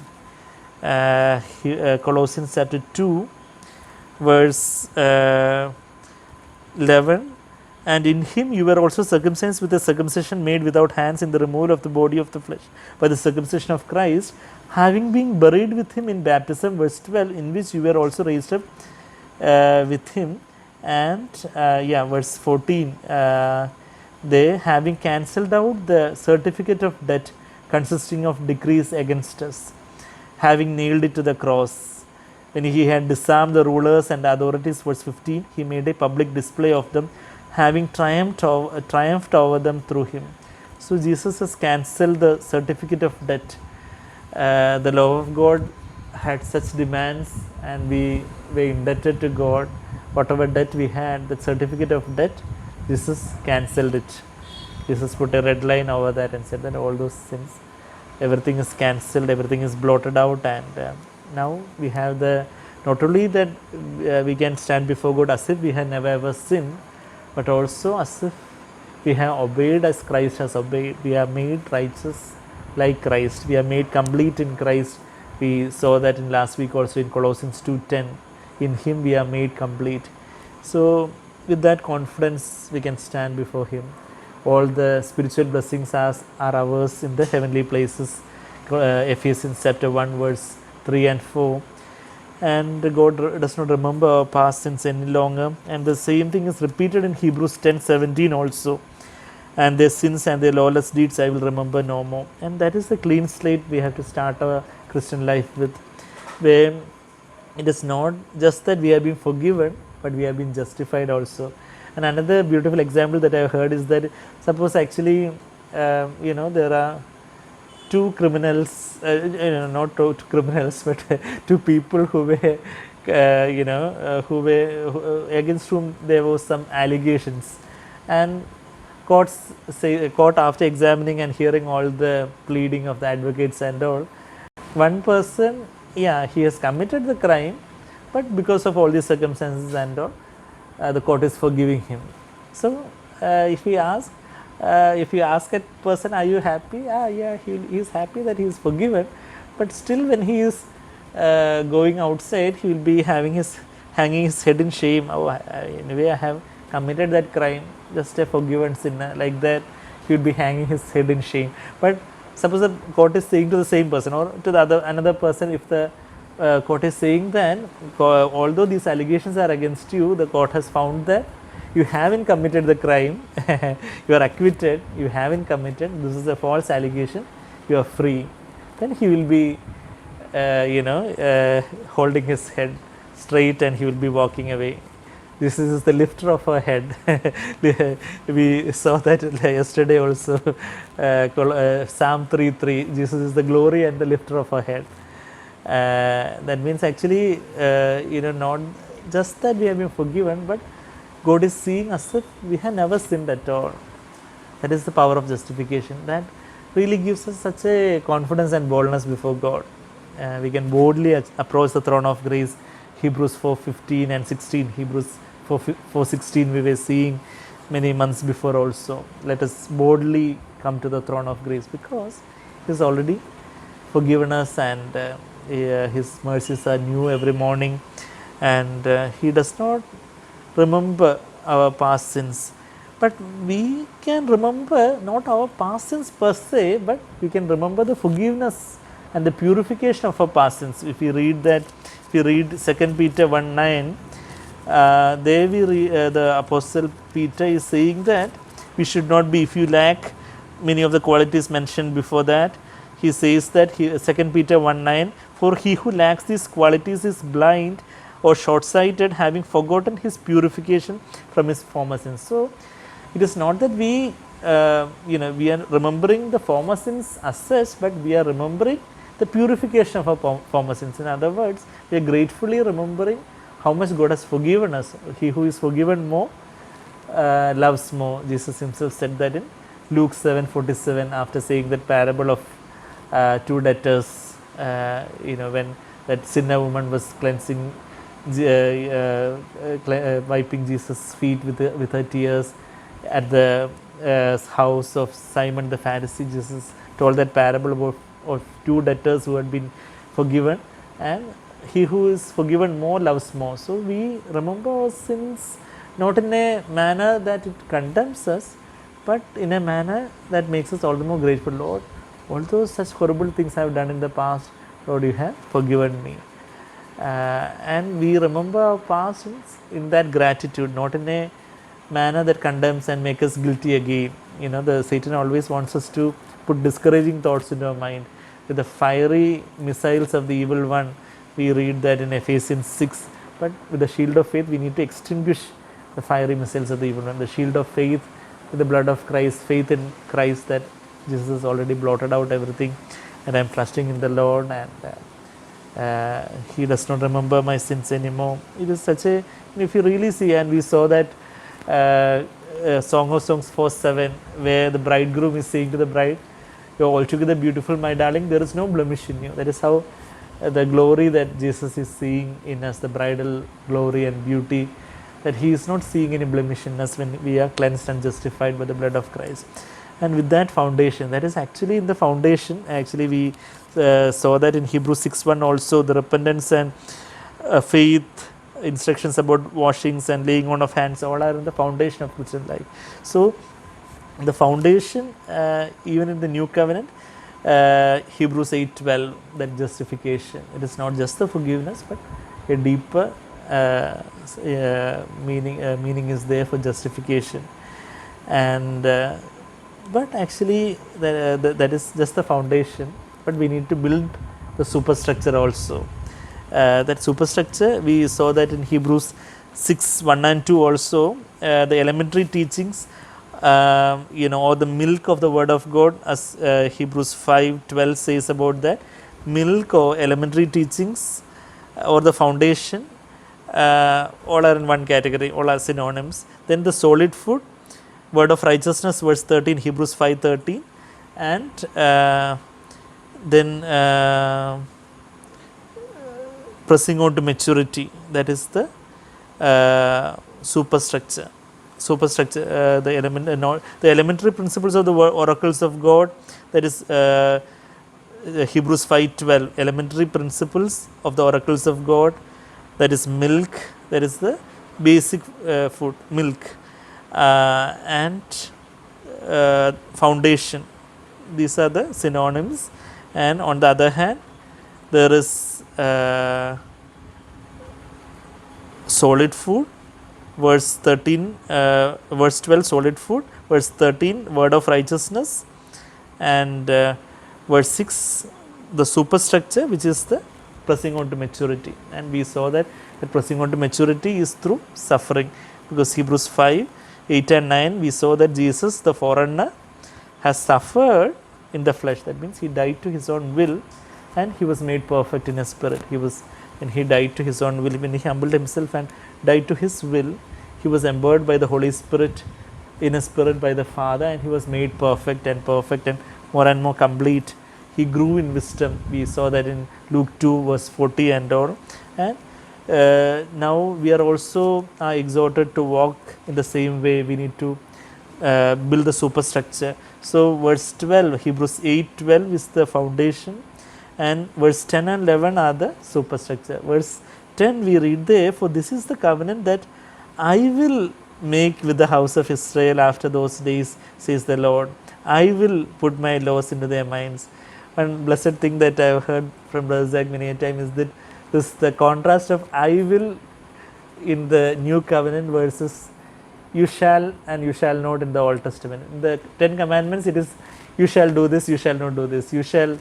Colossians chapter 2 verse 11, and in Him you were also circumcised with a circumcision made without hands in the removal of the body of the flesh by the circumcision of Christ, having been buried with Him in baptism, verse 12, in which you were also raised up with Him. And verse 14, they having cancelled out the certificate of debt consisting of decrees against us, having nailed it to the cross. When He had disarmed the rulers and authorities, verse 15, He made a public display of them, having triumphed over them through Him. So Jesus has cancelled the certificate of debt. The law of God had such demands, and we were indebted to God. Whatever debt we had, that certificate of debt, Jesus cancelled it. Jesus put a red line over that and said that all those sins, everything is cancelled, everything is blotted out, and now we have the, not only that we can stand before God as if we had never ever sinned, but also as if we have obeyed as Christ has obeyed. We are made righteous like Christ. We are made complete in Christ. We saw that in last week also in Colossians 2:10. In Him we are made complete. So with that confidence we can stand before Him. All the spiritual blessings are ours in the heavenly places. Ephesians chapter 1 verse 3 and 4. And God does not remember our past sins any longer. And the same thing is repeated in Hebrews 10:17 also. And their sins and their lawless deeds I will remember no more. And that is the clean slate we have to start our Christian life with, where it is not just that we have been forgiven, but we have been justified also. And another beautiful example that I have heard is that, suppose actually there are two criminals, not two criminals, but two people who were against whom there was some allegations, and court after examining and hearing all the pleading of the advocates and all, one person, he has committed the crime, but because of all these circumstances and all, the court is forgiving him. So if you ask a person, are you happy? He is happy that he is forgiven, but still when he is going outside, he will be hanging his head in shame. Anyway, I have committed that crime, just a forgiven sinner, like that he will be hanging his head in shame. But suppose the court is saying to the same person or to the another person, if the court is saying that although these allegations are against you, the court has found that you haven't committed the crime, you are acquitted, you haven't committed, this is a false allegation, you are free, then he will be holding his head straight and he will be walking away. This is the lifter of our head. We saw that yesterday also. Psalm 3:3. Jesus is the glory and the lifter of our head. That means actually, not just that we have been forgiven, but God is seeing us if we have never sinned at all. That is the power of justification. That really gives us such a confidence and boldness before God. We can boldly approach the throne of grace. Hebrews 4:15 and 16. Hebrews 4:16 we were seeing many months before also. Let us boldly come to the throne of grace because He has already forgiven us, and His mercies are new every morning, and He does not remember our past sins. But we can remember not our past sins per se, but we can remember the forgiveness and the purification of our past sins. If we read that, if you read 2 Peter 1:9, there the Apostle Peter is saying that we should not be, if you lack many of the qualities mentioned before that, he says that 2 Peter 1:9, for he who lacks these qualities is blind or short-sighted, having forgotten his purification from his former sins. So it is not that we we are remembering the former sins as such, but we are remembering the purification of our former sins. In other words, we are gratefully remembering how much God has forgiven us. He who is forgiven more loves more. Jesus himself said that in Luke 7:47, after saying that parable of two debtors, when that sinner woman was cleansing, wiping Jesus' feet with her tears at the house of Simon the Pharisee. Jesus told that parable about of two debtors who had been forgiven, and he who is forgiven more loves more. So we remember our sins not in a manner that it condemns us, but in a manner that makes us all the more grateful. Lord, although such horrible things I have done in the past, Lord, you have forgiven me. And we remember our past sins in that gratitude, not in a manner that condemns and makes us guilty again. The Satan always wants us to put discouraging thoughts into our mind. With the fiery missiles of the evil one, we read that in Ephesians 6. But with the shield of faith, we need to extinguish the fiery missiles of the evil one. The shield of faith, with the blood of Christ, faith in Christ, that Jesus has already blotted out everything, and I am trusting in the Lord, and He does not remember my sins anymore. It is such a, if you really see, and we saw that Song of Songs 4:7, where the bridegroom is saying to the bride, you are altogether beautiful, my darling, there is no blemish in you. That is how the glory that Jesus is seeing in us, the bridal glory and beauty, that He is not seeing any blemish in us when we are cleansed and justified by the blood of Christ. And with that foundation, that is actually in the foundation, actually we saw that in Hebrews 6:1 also, the repentance and faith, instructions about washings and laying on of hands, all are in the foundation of Christian life. So the foundation, even in the new covenant, Hebrews 8:12, that justification, it is not just the forgiveness, but a deeper meaning is there for justification. And but actually that is just the foundation, but we need to build the superstructure also. That superstructure, we saw that in Hebrews 6:1 and 2 also, the elementary teachings, or the milk of the word of God, as Hebrews 5:12 says about that, milk or elementary teachings or the foundation, all are in one category, all are synonyms. Then the solid food, word of righteousness, verse 13, Hebrews 5:13, and then pressing on to maturity, that is the superstructure. The elementary principles of the oracles of God, that is Hebrews 5:12, elementary principles of the oracles of God, that is milk, that is the basic food, milk, and foundation, these are the synonyms. And on the other hand, there is solid food, verse 13, verse 12, solid food, verse 13, word of righteousness, and verse 6, the superstructure, which is the pressing on to maturity. And we saw that the pressing on to maturity is through suffering, because Hebrews 5:8 and 9, we saw that Jesus, the forerunner, has suffered in the flesh. That means He died to His own will, and he was made perfect in his spirit. He was, when he died to his own will, when he humbled himself and died to his will, he was empowered by the Holy Spirit, in his spirit by the Father, and he was made perfect and more complete. He grew in wisdom. We saw that in Luke 2 verse 40 and all. And now we are also exhorted to walk in the same way. We need to build the superstructure. So verse 12, Hebrews 8:12 is the foundation, and verse 10 and 11 are the superstructure. Verse 10 we read there, for this is the covenant that I will make with the house of Israel after those days, says the Lord. I will put my laws into their minds. One blessed thing that I have heard from Brother Zach many a time is that this, the contrast of I will in the new covenant versus you shall and you shall not in the Old Testament. In the 10 commandments it is you shall do this, you shall not do this, you shall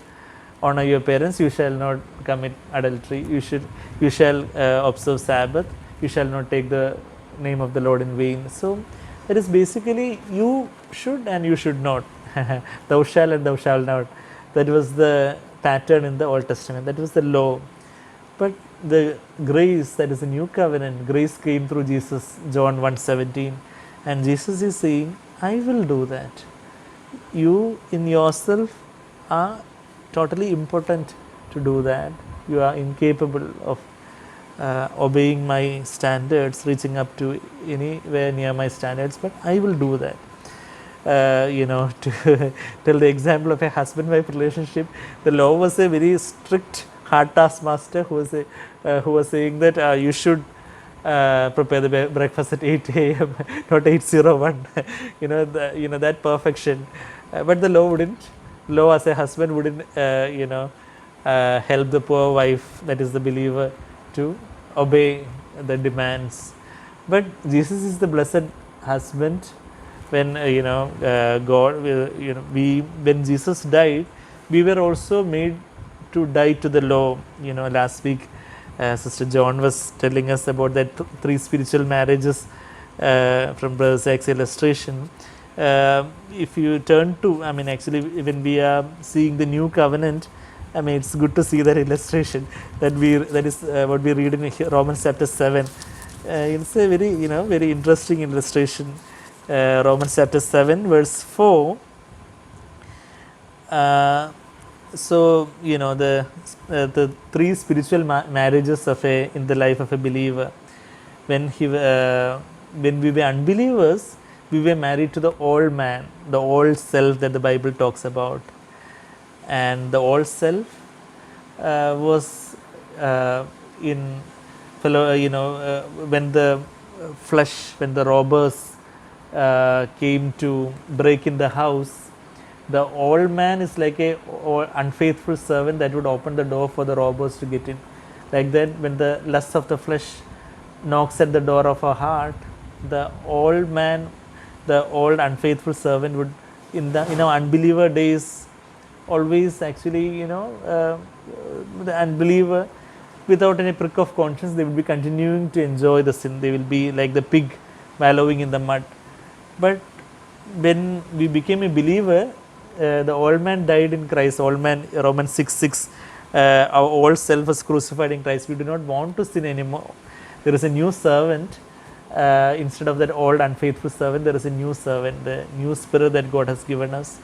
honor your parents, you shall not commit adultery, you shall observe Sabbath, you shall not take the name of the Lord in vain. So it is basically you should and you should not. Thou shalt and thou shalt not. That was the pattern in the Old Testament. That was the law. But the grace, that is the new covenant, grace came through Jesus, John 1:17. And Jesus is saying, I will do that. You in yourself are totally impotent to do that. You are incapable of obeying my standards, reaching up to anywhere near my standards, but I will do that. To tell the example of a husband-wife relationship, the law was a very strict hard taskmaster who was saying that you should prepare the breakfast at 8 a.m. not 8:01. That perfection. But the law wouldn't. Law as a husband wouldn't help the poor wife, that is the believer, to obey the demands. But Jesus is the blessed husband. When God, when Jesus died, we were also made to die to the law. Last week Sister John was telling us about that 3 spiritual marriages from Brother Zach's illustration. If you turn to, actually when we are seeing the new covenant, it's good to see that illustration that is what we read in Romans chapter 7. It's a very very interesting illustration. Romans chapter 7 verse 4. So the 3 spiritual marriages in the life of a believer. When we were unbelievers, we were married to the old man, the old self that the Bible talks about. And the old self was in fellow, when the flesh, when the robbers came to break in the house, the old man is like a unfaithful servant that would open the door for the robbers to get in. Like that, when the lust of the flesh knocks at the door of our heart, the old man, the old unfaithful servant would, in our unbeliever days, always actually, the unbeliever, without any prick of conscience, they will be continuing to enjoy the sin. They will be like the pig wallowing in the mud. But when we became a believer, the old man died in Christ. Old man, Romans 6:6, our old self was crucified in Christ. We do not want to sin anymore. There is a new servant. Instead of that old unfaithful servant, there is a new servant, the new spirit that God has given us.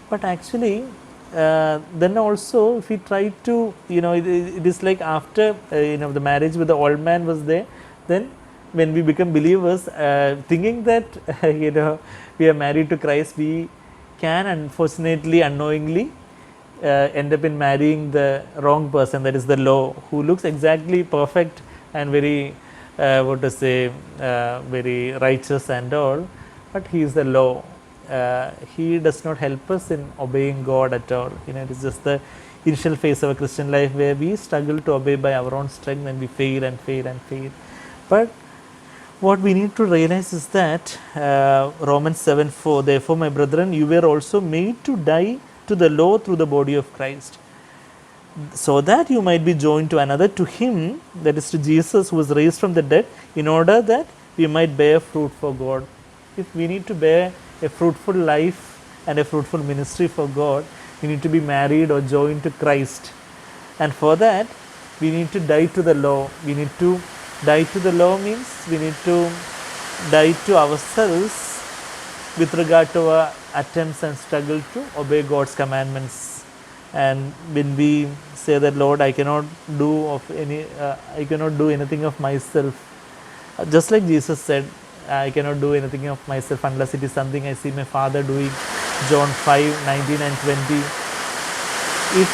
But actually, then also, if we try to, it is like after, the marriage with the old man was there, then when we become believers, thinking that, we are married to Christ, we can unfortunately, unknowingly, end up in marrying the wrong person, that is the law, who looks exactly perfect and very, very righteous and all, but he is the law. He does not help us in obeying God at all. It is just the initial phase of a Christian life where we struggle to obey by our own strength, and we fail and fail and fail. But what we need to realize is that Romans 7:4, therefore my brethren, you were also made to die to the law through the body of Christ, so that you might be joined to another, to him, that is to Jesus, who was raised from the dead, in order that we might bear fruit for God. If we need to bear a fruitful life and a fruitful ministry for God, we need to be married or joined to Christ. And for that, we need to die to the law. We need to die to the law means we need to die to ourselves with regard to our attempts and struggle to obey God's commandments. And when we say that, Lord, I cannot do anything of myself, just like Jesus said, I cannot do anything of myself unless it is something I see my Father doing. John 5:19 and 20. If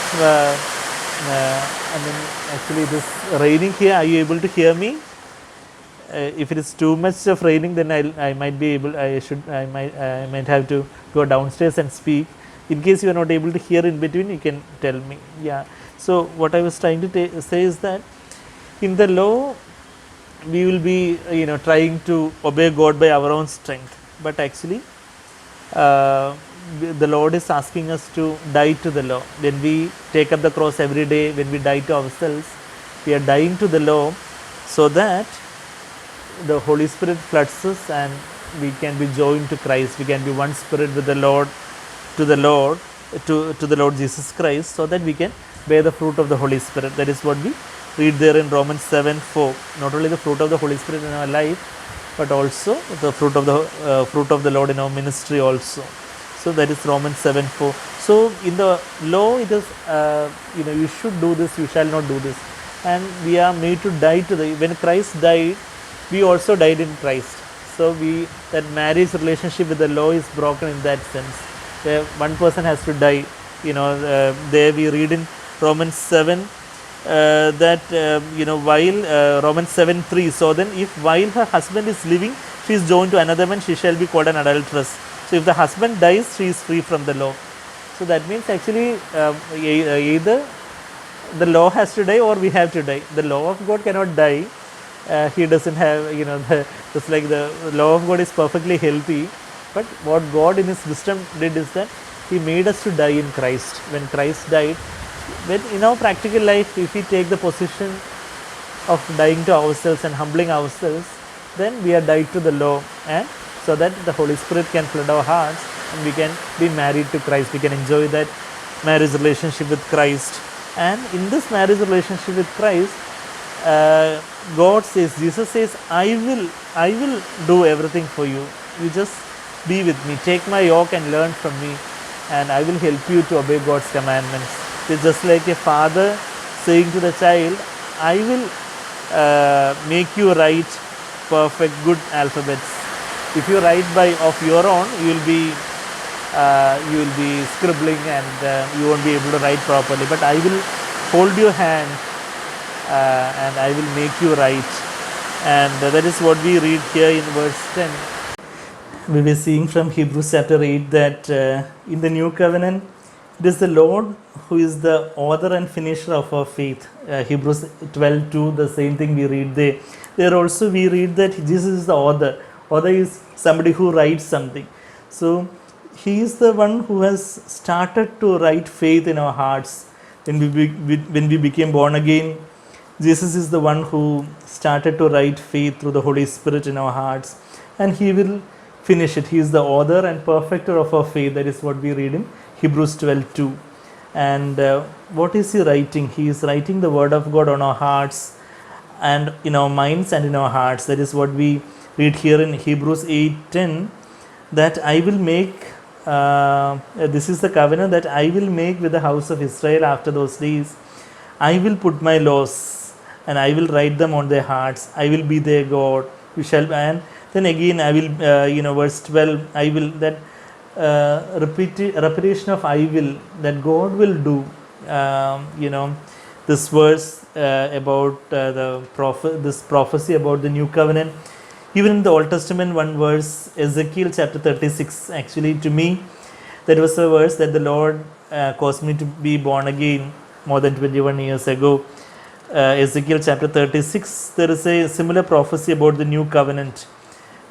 actually this raining here, are you able to hear me? If it is too much of raining, then I might be able. I might have to go downstairs and speak. In case you are not able to hear in between, you can tell me. Yeah. So what I was trying to say is that in the law, we will be trying to obey God by our own strength, but actually, the Lord is asking us to die to the law. When we take up the cross every day, when we die to ourselves, we are dying to the law, so that the Holy Spirit floods us and we can be joined to Christ. We can be one spirit with the Lord, to the Lord Jesus Christ, so that we can bear the fruit of the Holy Spirit. That is what we read there in Romans 7:4. Not only the fruit of the Holy Spirit in our life, but also the fruit of the Lord in our ministry also. So that is Romans 7:4. So in the law, it is you should do this, you shall not do this, and we are made to die to the. When Christ died, we also died in Christ. So that marriage relationship with the law is broken in that sense. Where one person has to die. There we read in Romans 7 that while Romans 7:3. So then, if while her husband is living, she is joined to another man, she shall be called an adulteress. So if the husband dies, she is free from the law. So that means actually either the law has to die or we have to die. The law of God cannot die. He doesn't have, just like the law of God is perfectly healthy. But what God in His wisdom did is that He made us to die in Christ. When Christ died, when in our practical life, if we take the position of dying to ourselves and humbling ourselves, then we are died to the law, and so that the Holy Spirit can flood our hearts and we can be married to Christ. We can enjoy that marriage relationship with Christ. And in this marriage relationship with Christ, God says, Jesus says, I will do everything for you. You just be with me. Take my yoke and learn from me, and I will help you to obey God's commandments. It's just like a father saying to the child, I will make you write perfect, good alphabets. If you write of your own, you will be scribbling and you won't be able to write properly. But I will hold your hand and I will make you write. And that is what we read here in verse 10. We were seeing from Hebrews chapter 8 that in the new covenant, it is the Lord who is the author and finisher of our faith. Hebrews 12:2, the same thing we read there. There also we read that Jesus is the author. Author is somebody who writes something. So He is the one who has started to write faith in our hearts. When we became born again, Jesus is the one who started to write faith through the Holy Spirit in our hearts, and He will finish it. He is the author and perfecter of our faith. That is what we read in Hebrews 12:2. And what is He writing? He is writing the Word of God on our hearts and in our minds and in our hearts. That is what we read here in Hebrews 8:10, that I will make, this is the covenant that I will make with the house of Israel after those days. I will put my laws and I will write them on their hearts. I will be their God. You shall, and then again I will, verse 12, I will, that repetition of I will, that God will do. This verse about this prophecy about the new covenant. Even in the Old Testament, one verse, Ezekiel chapter 36, actually to me, that was a verse that the Lord caused me to be born again more than 21 years ago. Ezekiel chapter 36, there is a similar prophecy about the new covenant.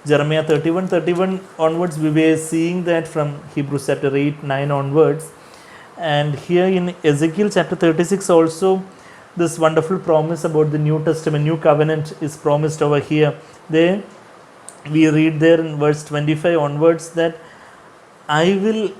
Jeremiah 31 onwards, we were seeing that from Hebrews chapter 8-9 onwards. And here in Ezekiel chapter 36 also, this wonderful promise about the New Testament, new covenant is promised over here. There, we read there in verse 25 onwards that I will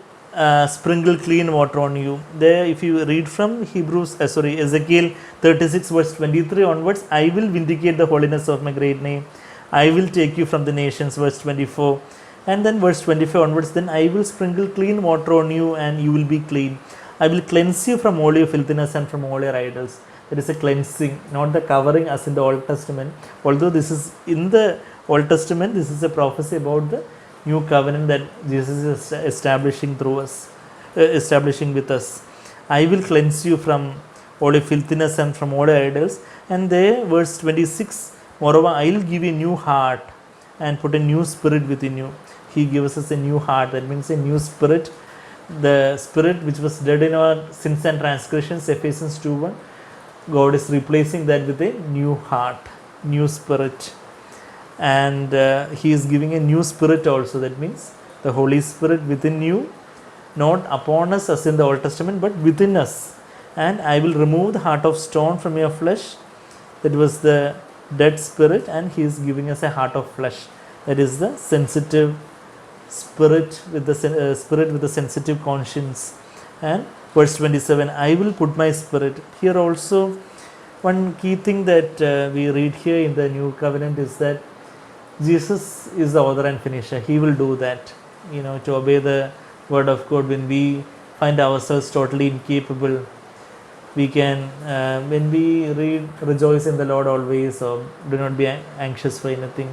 sprinkle clean water on you. There, if you read from Ezekiel 36 verse 23 onwards, I will vindicate the holiness of my great name. I will take you from the nations, verse 24. And then verse 25 onwards, then I will sprinkle clean water on you and you will be clean. I will cleanse you from all your filthiness and from all your idols. There is a cleansing, not the covering as in the Old Testament. Although this is in the Old Testament, this is a prophecy about the new covenant that Jesus is establishing through us, establishing with us. I will cleanse you from all your filthiness and from all your idols. And there, verse 26, moreover, I will give you a new heart and put a new spirit within you. He gives us a new heart. That means a new spirit. The spirit which was dead in our sins and transgressions, Ephesians 2:1. God is replacing that with a new heart, new spirit. And He is giving a new spirit also. That means the Holy Spirit within you, not upon us as in the Old Testament, but within us. And I will remove the heart of stone from your flesh. That was the dead spirit, and He is giving us a heart of flesh. That is the sensitive spirit with the sensitive conscience. And verse 27, I will put my spirit. Here also, one key thing that we read here in the new covenant is that Jesus is the author and finisher. He will do that. To obey the word of God when we find ourselves totally incapable. We can, when we read, rejoice in the Lord always, or do not be anxious for anything.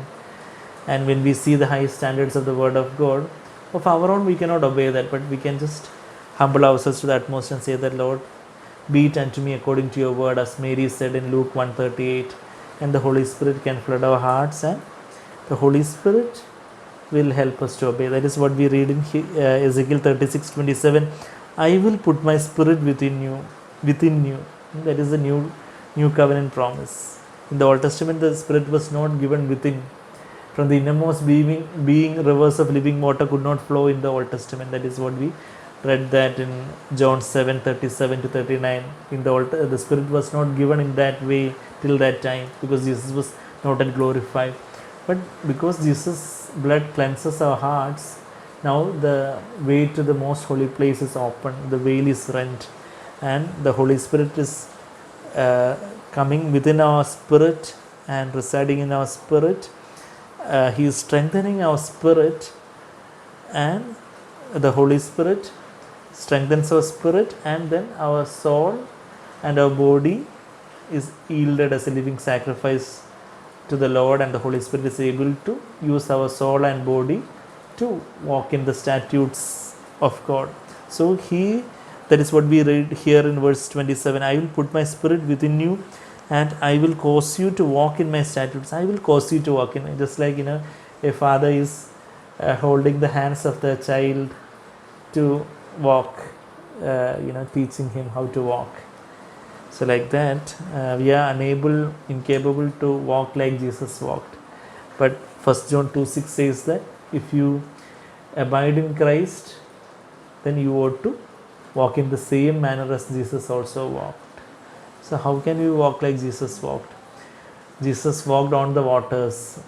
And when we see the high standards of the word of God, of our own we cannot obey that, but we can just humble ourselves to the utmost and say that, Lord, be it unto me according to your word, as Mary said in Luke 1:38. And the Holy Spirit can flood our hearts, and the Holy Spirit will help us to obey. That is what we read in Ezekiel 36:27. I will put my spirit within you. That is the new covenant promise. In the Old Testament, the Spirit was not given within. From the innermost being, rivers of living water could not flow in the Old Testament. That is what we read that in John 7:37-39. In the Spirit was not given in that way till that time, because Jesus was not yet glorified. But because Jesus' blood cleanses our hearts, now the way to the most holy place is open. The veil is rent, and the Holy Spirit is coming within our spirit and residing in our spirit. He is strengthening our spirit, and the Holy Spirit strengthens our spirit, and then our soul and our body is yielded as a living sacrifice to the Lord, and the Holy Spirit is able to use our soul and body to walk in the statutes of God. So that is what we read here in verse 27. I will put my spirit within you, and I will cause you to walk in my statutes. I will cause you to walk in. Just like a father is holding the hands of the child to walk, teaching him how to walk. So like that, we are incapable to walk like Jesus walked. But 1 John 2:6 says that if you abide in Christ, then you ought to walk in the same manner as Jesus also walked. So how can we walk like Jesus walked? Jesus walked on the waters.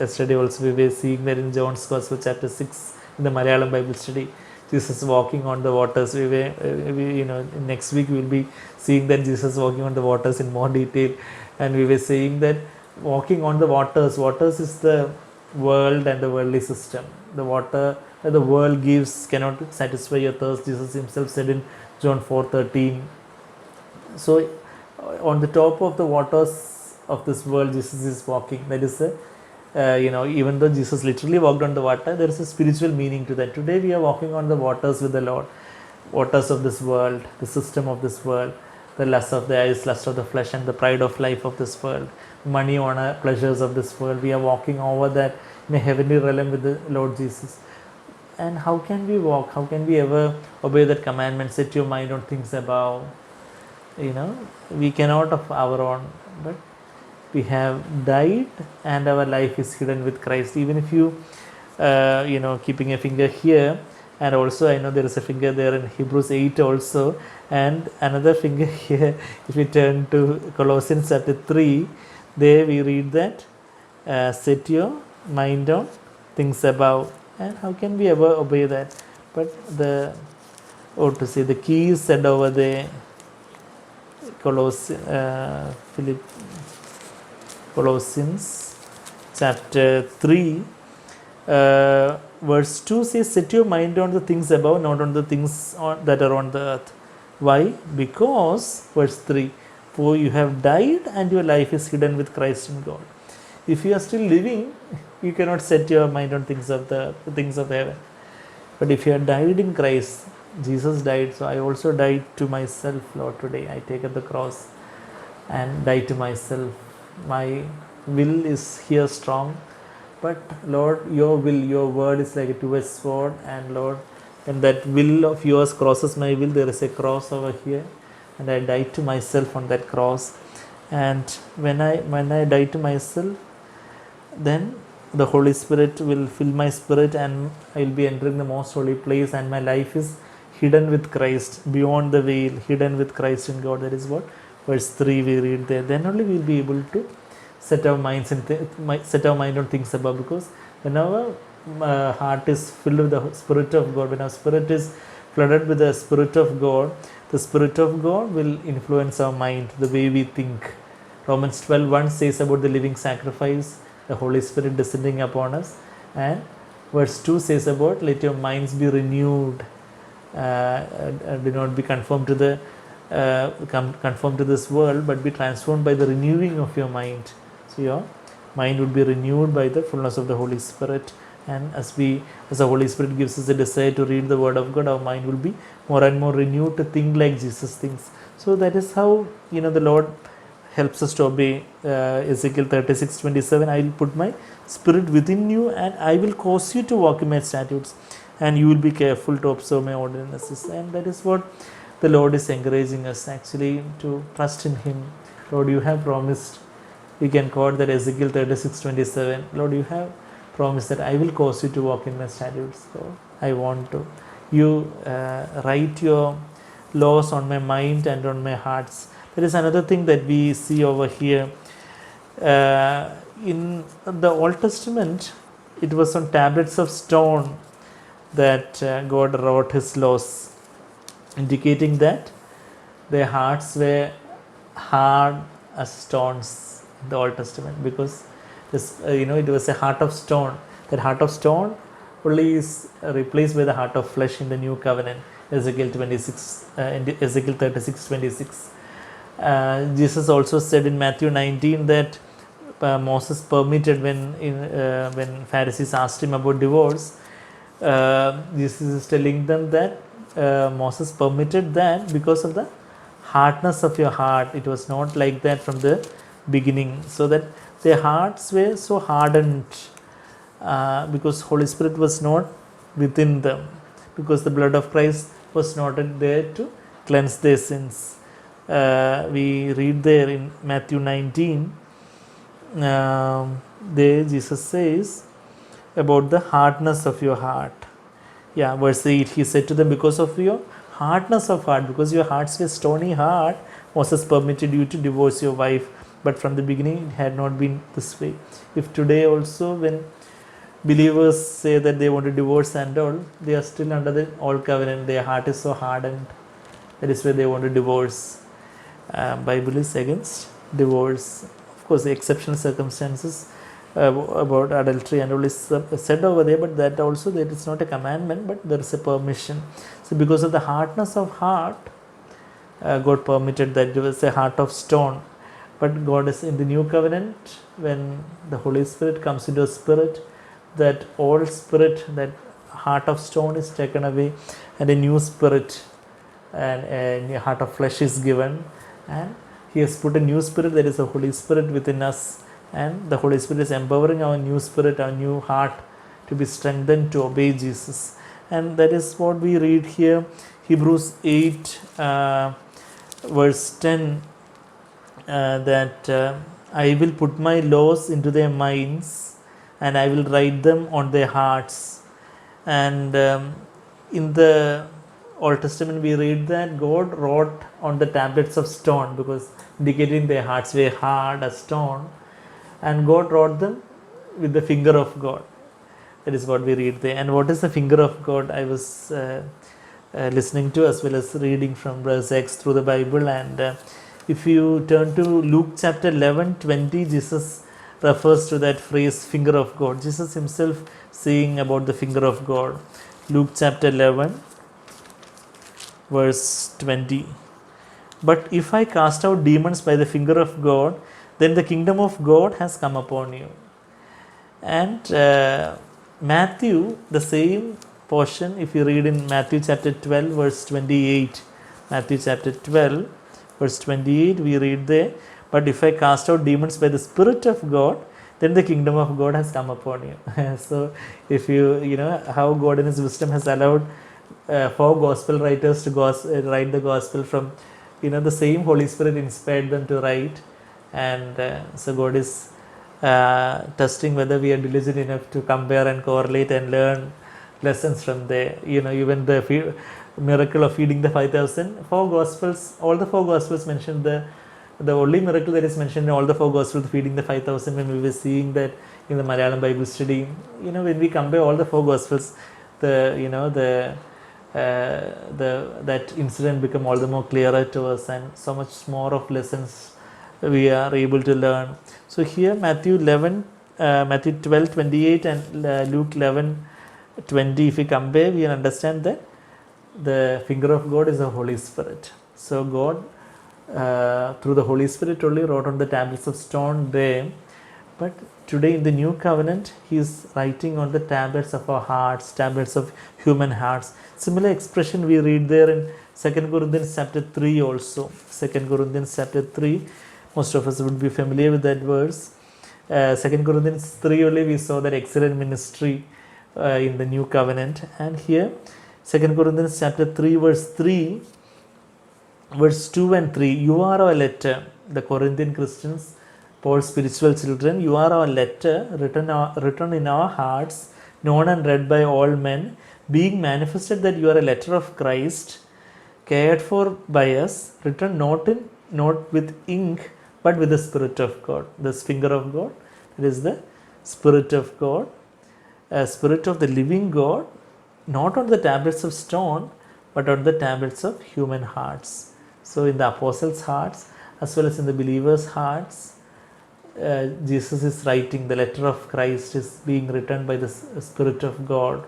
Yesterday also we were seeing that in John's Gospel chapter 6 in the Malayalam Bible study. Jesus walking on the waters. Next week we will be seeing that Jesus walking on the waters in more detail. And we were saying that walking on the waters is the world and the worldly system. The water that the world gives cannot satisfy your thirst. Jesus himself said in John 4:13. So on the top of the waters of this world, Jesus is walking. That is even though Jesus literally walked on the water, there is a spiritual meaning to that. Today we are walking on the waters with the Lord. Waters of this world, the system of this world, the lust of the eyes, lust of the flesh, and the pride of life of this world, money, honor, pleasures of this world. We are walking over that in a heavenly realm with the Lord Jesus. And how can we walk? How can we ever obey that commandment? Set your mind on things above. We cannot of our own, but we have died and our life is hidden with Christ. Even if you keeping a finger here, and also I know there is a finger there in Hebrews 8 also, and another finger here. If we turn to Colossians chapter 3, there we read that set your mind on things above. And how can we ever obey that? but the, or to say the key is said over the Colossians chapter 3, verse 2 says, set your mind on the things above, not on the things that are on the earth. Why? Because, verse 3, for you have died and your life is hidden with Christ in God. If you are still living, you cannot set your mind on things of the things of heaven. But if you have died in Christ, Jesus died, so I also died to myself, Lord. Today I take up the cross and die to myself. My will is here strong, but Lord, your will, your word is like a two-edged sword, and Lord, when that will of yours crosses my will, there is a cross over here, and I die to myself on that cross. And when I die to myself, then the Holy Spirit will fill my spirit, and I will be entering the most holy place, and my life is hidden with Christ, beyond the veil, hidden with Christ in God. That is what verse 3 we read there. Then only we will be able to set our minds and set our mind on things above, because when our heart is filled with the Spirit of God, when our spirit is flooded with the Spirit of God, the Spirit of God will influence our mind, the way we think. Romans 12:1 says about the living sacrifice, the Holy Spirit descending upon us, and verse 2 says about let your minds be renewed, do not be conformed to the conformed to this world, but be transformed by the renewing of your mind. So your mind would be renewed by the fullness of the Holy Spirit, and as the Holy Spirit gives us a desire to read the Word of God, our mind will be more and more renewed to think like Jesus thinks. So that is how the Lord helps us to obey. Ezekiel 36:27, I will put my spirit within you and I will cause you to walk in my statutes, and you will be careful to observe my ordinances. And that is what the Lord is encouraging us actually, to trust in Him. Lord, you have promised. We can quote that Ezekiel 36:27. Lord, you have promised that I will cause you to walk in my statutes. So I want to. You write your laws on my mind and on my hearts. There is another thing that we see over here. In the Old Testament, it was on tablets of stone that God wrote His laws, indicating that their hearts were hard as stones in the Old Testament, because this, it was a heart of stone. That heart of stone only is replaced by the heart of flesh in the new covenant. Ezekiel 36:26. Jesus also said in Matthew 19 that Moses permitted when Pharisees asked him about divorce. Jesus is telling them that Moses permitted that because of the hardness of your heart. It was not like that from the beginning, so that their hearts were so hardened because Holy Spirit was not within them, because the blood of Christ was not there to cleanse their sins. We read there in Matthew 19, there Jesus says about the hardness of your heart. Verse 8, He said to them, because of your hardness of heart, because your hearts were stony heart, Moses permitted you to divorce your wife, but from the beginning it had not been this way. If today also when believers say that they want to divorce and all, they are still under the old covenant, their heart is so hardened, that is why they want to divorce. Bible is against divorce. Of course, the exceptional circumstances about adultery and all is said over there, but that also, that is not a commandment, but there is a permission. So because of the hardness of heart, God permitted that. There was a heart of stone, but God is in the new covenant, when the Holy Spirit comes into a spirit, that old spirit, that heart of stone is taken away, and a new spirit and a new heart of flesh is given, and He has put a new spirit, that is the Holy Spirit within us, and the Holy Spirit is empowering our new spirit, our new heart, to be strengthened to obey Jesus. And that is what we read here, Hebrews 8 verse 10, that I will put my laws into their minds and I will write them on their hearts. And in the Old Testament we read that God wrote on the tablets of stone, because indicating their hearts were hard as stone, and God wrote them with the finger of God. That is what we read there. And what is the finger of God? I was listening to as well as reading from verse X through the Bible. And if you turn to Luke chapter 11:20, Jesus refers to that phrase, finger of God. Jesus himself saying about the finger of God. Luke chapter 11, verse 20. But if I cast out demons by the finger of God, then the kingdom of God has come upon you. And Matthew, the same portion, if you read in Matthew chapter 12, verse 28, Matthew chapter 12, verse 28, we read there, but if I cast out demons by the Spirit of God, then the kingdom of God has come upon you. So, if you know how God in His wisdom has allowed 4 gospel writers to write the gospel from, the same Holy Spirit inspired them to write. And so God is testing whether we are diligent enough to compare and correlate and learn lessons from there. Even the miracle of feeding the 5,000, 4 gospels, all the 4 gospels mentioned the only miracle that is mentioned in all the 4 gospels, feeding the 5,000, when we were seeing that in the Malayalam Bible study, when we compare all the 4 gospels, that incident become all the more clearer to us, and so much more of lessons we are able to learn. So here Matthew 12:28 and Luke 11:20, if we compare, we understand that the finger of God is the Holy Spirit. So God through the Holy Spirit only wrote on the tablets of stone there, but today in the new covenant He is writing on the tablets of our hearts, tablets of human hearts. Similar expression we read there in 2 Corinthians chapter 3 also. 2 Corinthians chapter 3, most of us would be familiar with that verse. 2 Corinthians 3 only we saw that excellent ministry in the new covenant. And here 2 Corinthians chapter 3 verse 3, verse 2 and 3, you are our letter, the Corinthian Christians, Paul's spiritual children, you are our letter written in our hearts, known and read by all men, being manifested that you are a letter of Christ, cared for by us, written not with ink, but with the Spirit of God. The finger of God, it is the Spirit of God, Spirit of the living God, not on the tablets of stone, but on the tablets of human hearts. So in the apostles' hearts, as well as in the believers' hearts, Jesus is writing, the letter of Christ is being written by the Spirit of God,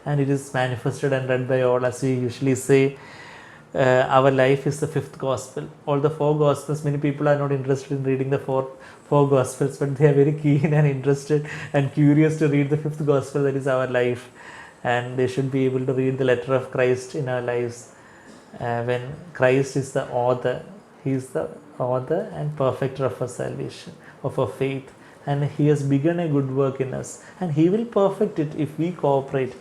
and it is manifested and read by all. As we usually say, our life is the 5th gospel. All the 4 gospels, many people are not interested in reading the four gospels, but they are very keen and interested and curious to read the 5th gospel, that is our life. And they should be able to read the letter of Christ in our lives. When Christ is the author, He is the author and perfecter of our salvation, of our faith, and He has begun a good work in us, and He will perfect it if we cooperate.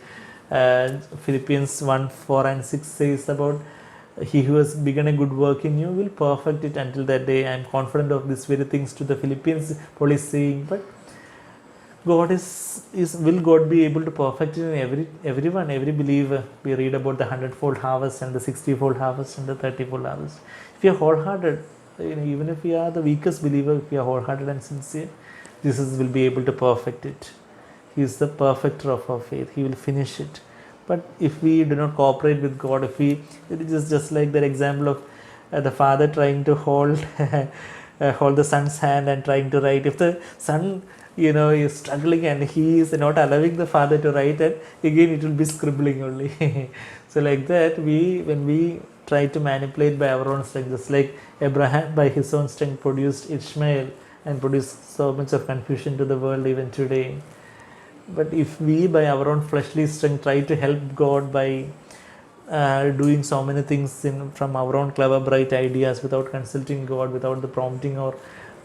Philippians 1:4 and 6 says about He who has begun a good work in you will perfect it until that day. I am confident of these very things to the Philippians, Paul is saying. But God will God be able to perfect it in everyone, every believer? We read about the 100-fold harvest and the 60-fold harvest and the 30-fold harvest. If you are wholehearted, even if we are the weakest believer, if we are wholehearted and sincere, Jesus will be able to perfect it. He is the perfecter of our faith. He will finish it. But if we do not cooperate with God, it is just like that example of the father trying to hold the son's hand and trying to write. If the son is struggling and he is not allowing the father to write, and again it will be scribbling only. So like that, when we try to manipulate by our own strength, just like Abraham by his own strength produced Ishmael and produced so much of confusion to the world even today. But if we by our own fleshly strength try to help God by doing so many things from our own clever bright ideas without consulting God, without the prompting or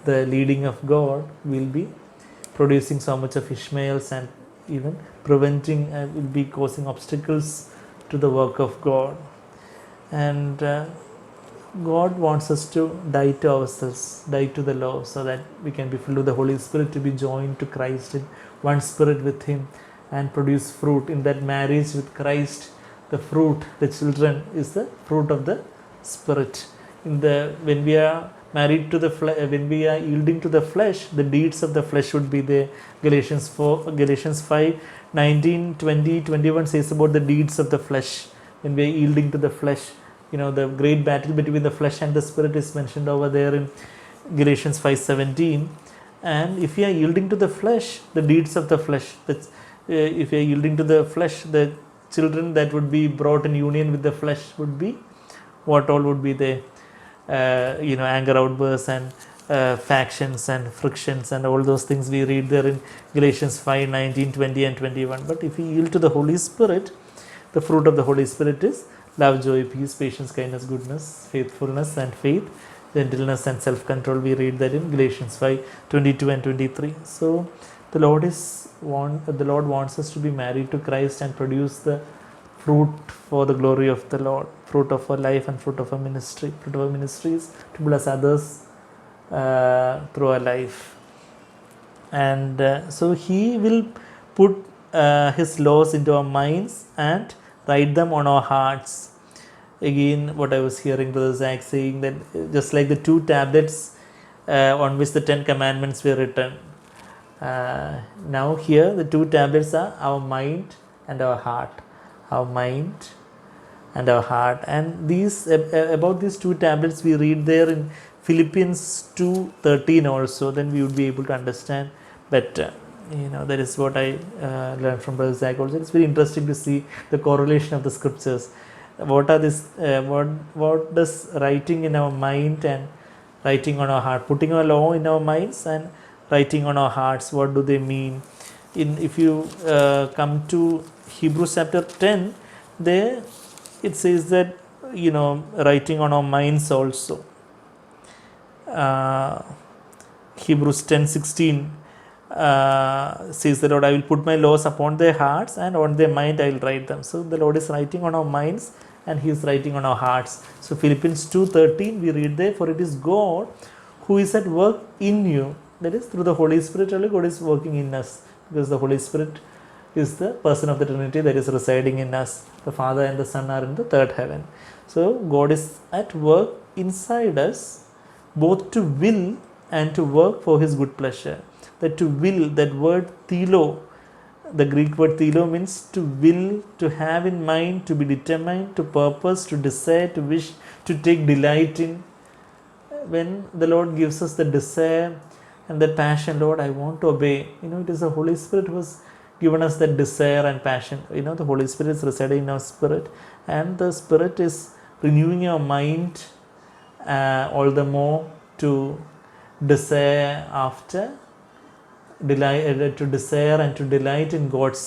the leading of God, we'll be producing so much of Ishmaels and even preventing will be causing obstacles to the work of God. And God wants us to die to ourselves, die to the law, so that we can be filled with the Holy Spirit, to be joined to Christ in one spirit with Him and produce fruit. In that marriage with Christ, the fruit, the children, is the fruit of the Spirit. When we are married to the flesh, when we are yielding to the flesh, the deeds of the flesh would be there. Galatians 5 19, 20, 21 says about the deeds of the flesh. When we are yielding to the flesh, the great battle between the flesh and the spirit is mentioned over there in Galatians 5:17. And if we are yielding to the flesh, the deeds of the flesh, that's, if we are yielding to the flesh, the children that would be brought in union with the flesh would be, what all would be the anger outbursts and factions and frictions and all those things we read there in Galatians 5:19, 20 and 21. But if we yield to the Holy Spirit, the fruit of the Holy Spirit is love, joy, peace, patience, kindness, goodness, faithfulness and faith, gentleness and self-control. We read that in Galatians 5:22 and 23. So the Lord wants us to be married to Christ and produce the fruit for the glory of the Lord, fruit of our life and fruit of our ministry. Fruit of our ministry is to bless others through our life. And so He will put His laws into our minds and write them on our hearts. Again, what I was hearing Brother Zach saying, that just like the 2 tablets on which the 10 commandments were written, now here the 2 tablets are our mind and our heart. Our mind and our heart. And these about these 2 tablets we read there in Philippians 2:13 also. Then we would be able to understand better. That is what I learned from Brother Zach also. It's very interesting to see the correlation of the scriptures. What are this? What does writing in our mind and writing on our heart, putting our law in our minds and writing on our hearts, what do they mean? If you come to Hebrews chapter 10, there it says that writing on our minds also. Hebrews 10:16 says that, Lord, I will put my laws upon their hearts and on their mind I will write them. So the Lord is writing on our minds and He is writing on our hearts. So Philippians 2:13 we read there, for it is God who is at work in you. That is, through the Holy Spirit only God is working in us, because the Holy Spirit is the person of the Trinity that is residing in us. The Father and the Son are in the third heaven. So God is at work inside us, both to will and to work for His good pleasure. That to will, that word thelo, the Greek word thelo means to will, to have in mind, to be determined, to purpose, to desire, to wish, to take delight in. When the Lord gives us the desire and the passion, Lord, I want to obey. It is the Holy Spirit who has given us that desire and passion. The Holy Spirit is residing in our spirit, and the Spirit is renewing our mind all the more to desire after, to desire and to delight in God's,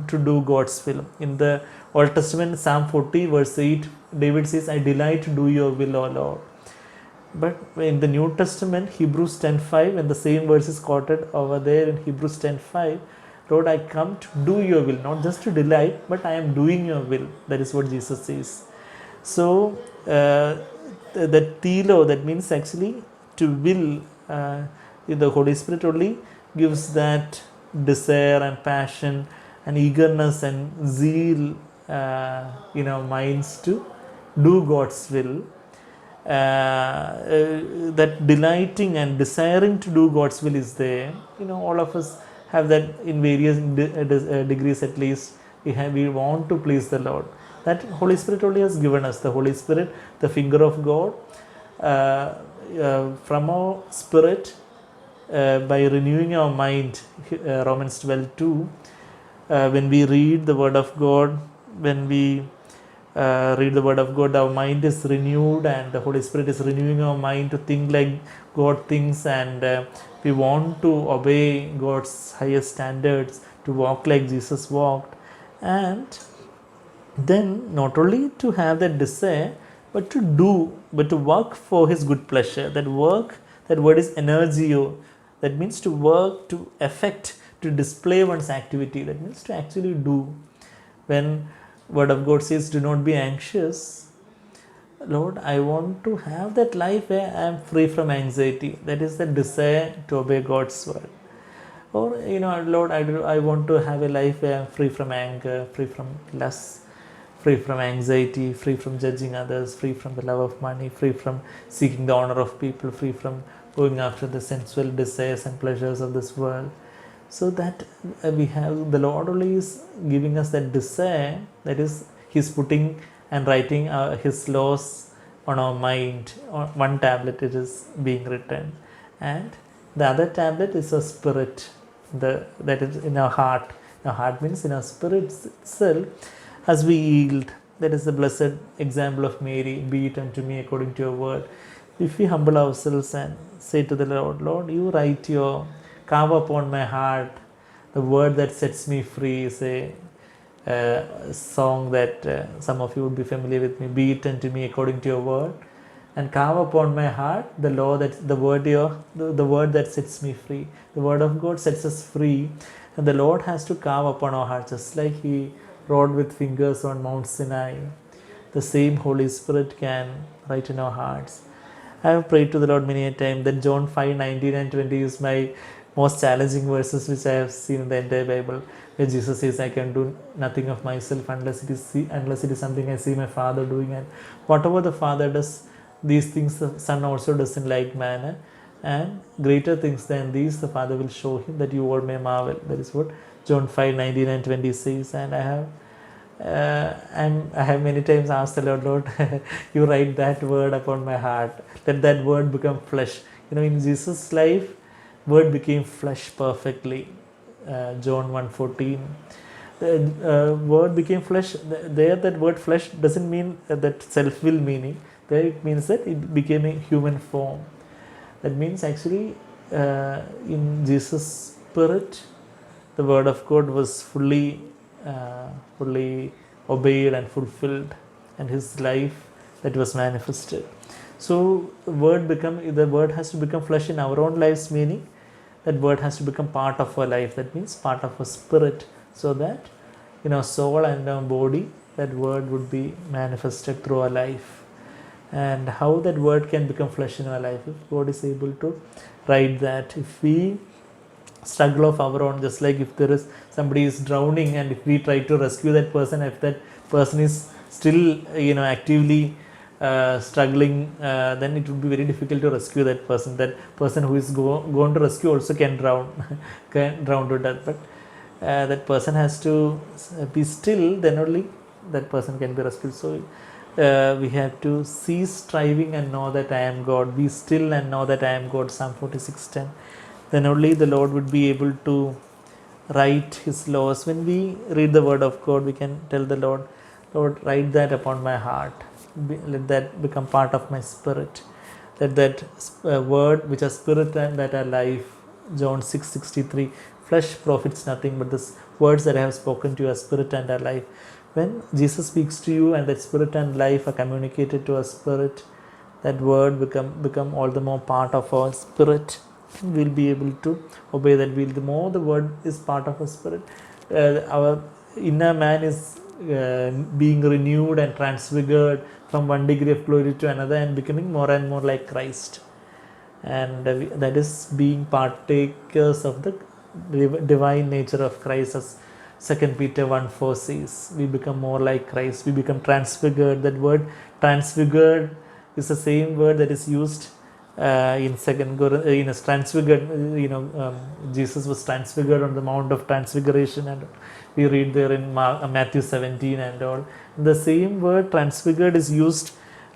to do God's will. In the Old Testament, Psalm 40 verse 8, David says, I delight to do your will, O Lord. But in the New Testament, Hebrews 10:5, when the same verse is quoted over there in Hebrews 10:5, Lord, I come to do your will, not just to delight, but I am doing your will. That is what Jesus says. So, that thelo, that means actually to will, the Holy Spirit only gives that desire and passion and eagerness and zeal in our minds to do God's will. That delighting and desiring to do God's will is there. All of us have that in various degrees at least. We want to please the Lord. That Holy Spirit only has given us. The Holy Spirit, the finger of God, from our spirit, by renewing our mind, Romans 12:2, when we read the Word of God, when we read the Word of God, our mind is renewed and the Holy Spirit is renewing our mind to think like God thinks, and we want to obey God's highest standards, to walk like Jesus walked. And then not only to have that desire, but to work for His good pleasure. That word is energio. That means to work, to effect, to display one's activity. That means to actually do. When Word of God says, do not be anxious, Lord, I want to have that life where I am free from anxiety. That is the desire to obey God's word. Or, Lord, I want to have a life where I am free from anger, free from lust, free from anxiety, free from judging others, free from the love of money, free from seeking the honor of people, free from going after the sensual desires and pleasures of this world. So that we have the Lord only is giving us that desire, that is He's putting and writing His laws on our mind. On one tablet it is being written, and the other tablet is a spirit, that is in our heart. Our heart means in our spirit itself, as we yield. That is the blessed example of Mary. Be it unto me according to your word. If we humble ourselves and say to the Lord, Lord, you write your, carve upon my heart the word that sets me free, is a song that some of you would be familiar with me. Be it unto me according to your word, and carve upon my heart the law, that the word the word that sets me free. The word of God sets us free, and the Lord has to carve upon our hearts, just like He wrote with fingers on Mount Sinai. The same Holy Spirit can write in our hearts. I have prayed to the Lord many a time that John 5:19 and 20 is my most challenging verses which I have seen in the entire Bible, where Jesus says, I can do nothing of myself unless it is something I see my Father doing, and whatever the Father does, these things the Son also does in like manner, and greater things than these the Father will show him, that you all may marvel. That is what John 5:19 and 20 says. And I have many times asked the Lord, you write that word upon my heart, let that word become flesh. In Jesus' life, word became flesh perfectly. John 1:14. The word became flesh. There, that word flesh doesn't mean that self-will meaning. There it means that it became a human form. That means actually in Jesus' spirit, the word of God was fully obeyed and fulfilled, and his life that was manifested. So the word has to become flesh in our own lives, meaning that word has to become part of our life. That means part of our spirit, so that in our soul and our body, that word would be manifested through our life. And how that word can become flesh in our life, if God is able to write that, if we struggle of our own, just like if there is somebody is drowning, and if we try to rescue that person, if that person is still actively struggling, then it would be very difficult to rescue that person. That person who is going to rescue also can drown to death, but that person has to be still, then only that person can be rescued. So we have to cease striving and know that I am God. Be still and know that I am God. Psalm 46:10. Then only the Lord would be able to write His laws. When we read the word of God, we can tell the Lord, write that upon my heart. Let that become part of my spirit. Let that word which are spirit and that are life. John 6:63. Flesh profits nothing, but the words that I have spoken to you are spirit and are life. When Jesus speaks to you and that spirit and life are communicated to our spirit, that word become all the more part of our spirit. We'll be able to obey that will. The more the word is part of our spirit, our inner man is being renewed and transfigured from one degree of glory to another, and becoming more and more like Christ. And that is being partakers of the divine nature of Christ, as 2 Peter 1:4 says. We become more like Christ. We become transfigured. That word transfigured is the same word that is used in transfigured. Jesus was transfigured on the Mount of Transfiguration, and we read there in Matthew 17 and all. The same word transfigured is used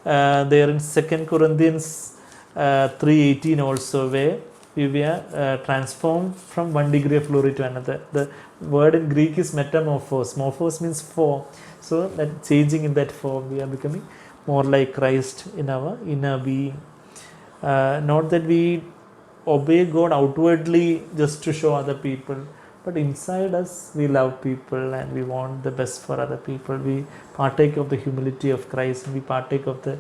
there in 2 Corinthians 3:18 also, where we were transformed from one degree of glory to another. The word in Greek is metamorphos. Morphos means form. So that changing in that form, we are becoming more like Christ in our inner being. Not that we obey God outwardly just to show other people, but inside us we love people and we want the best for other people. We partake of the humility of Christ, and we partake of the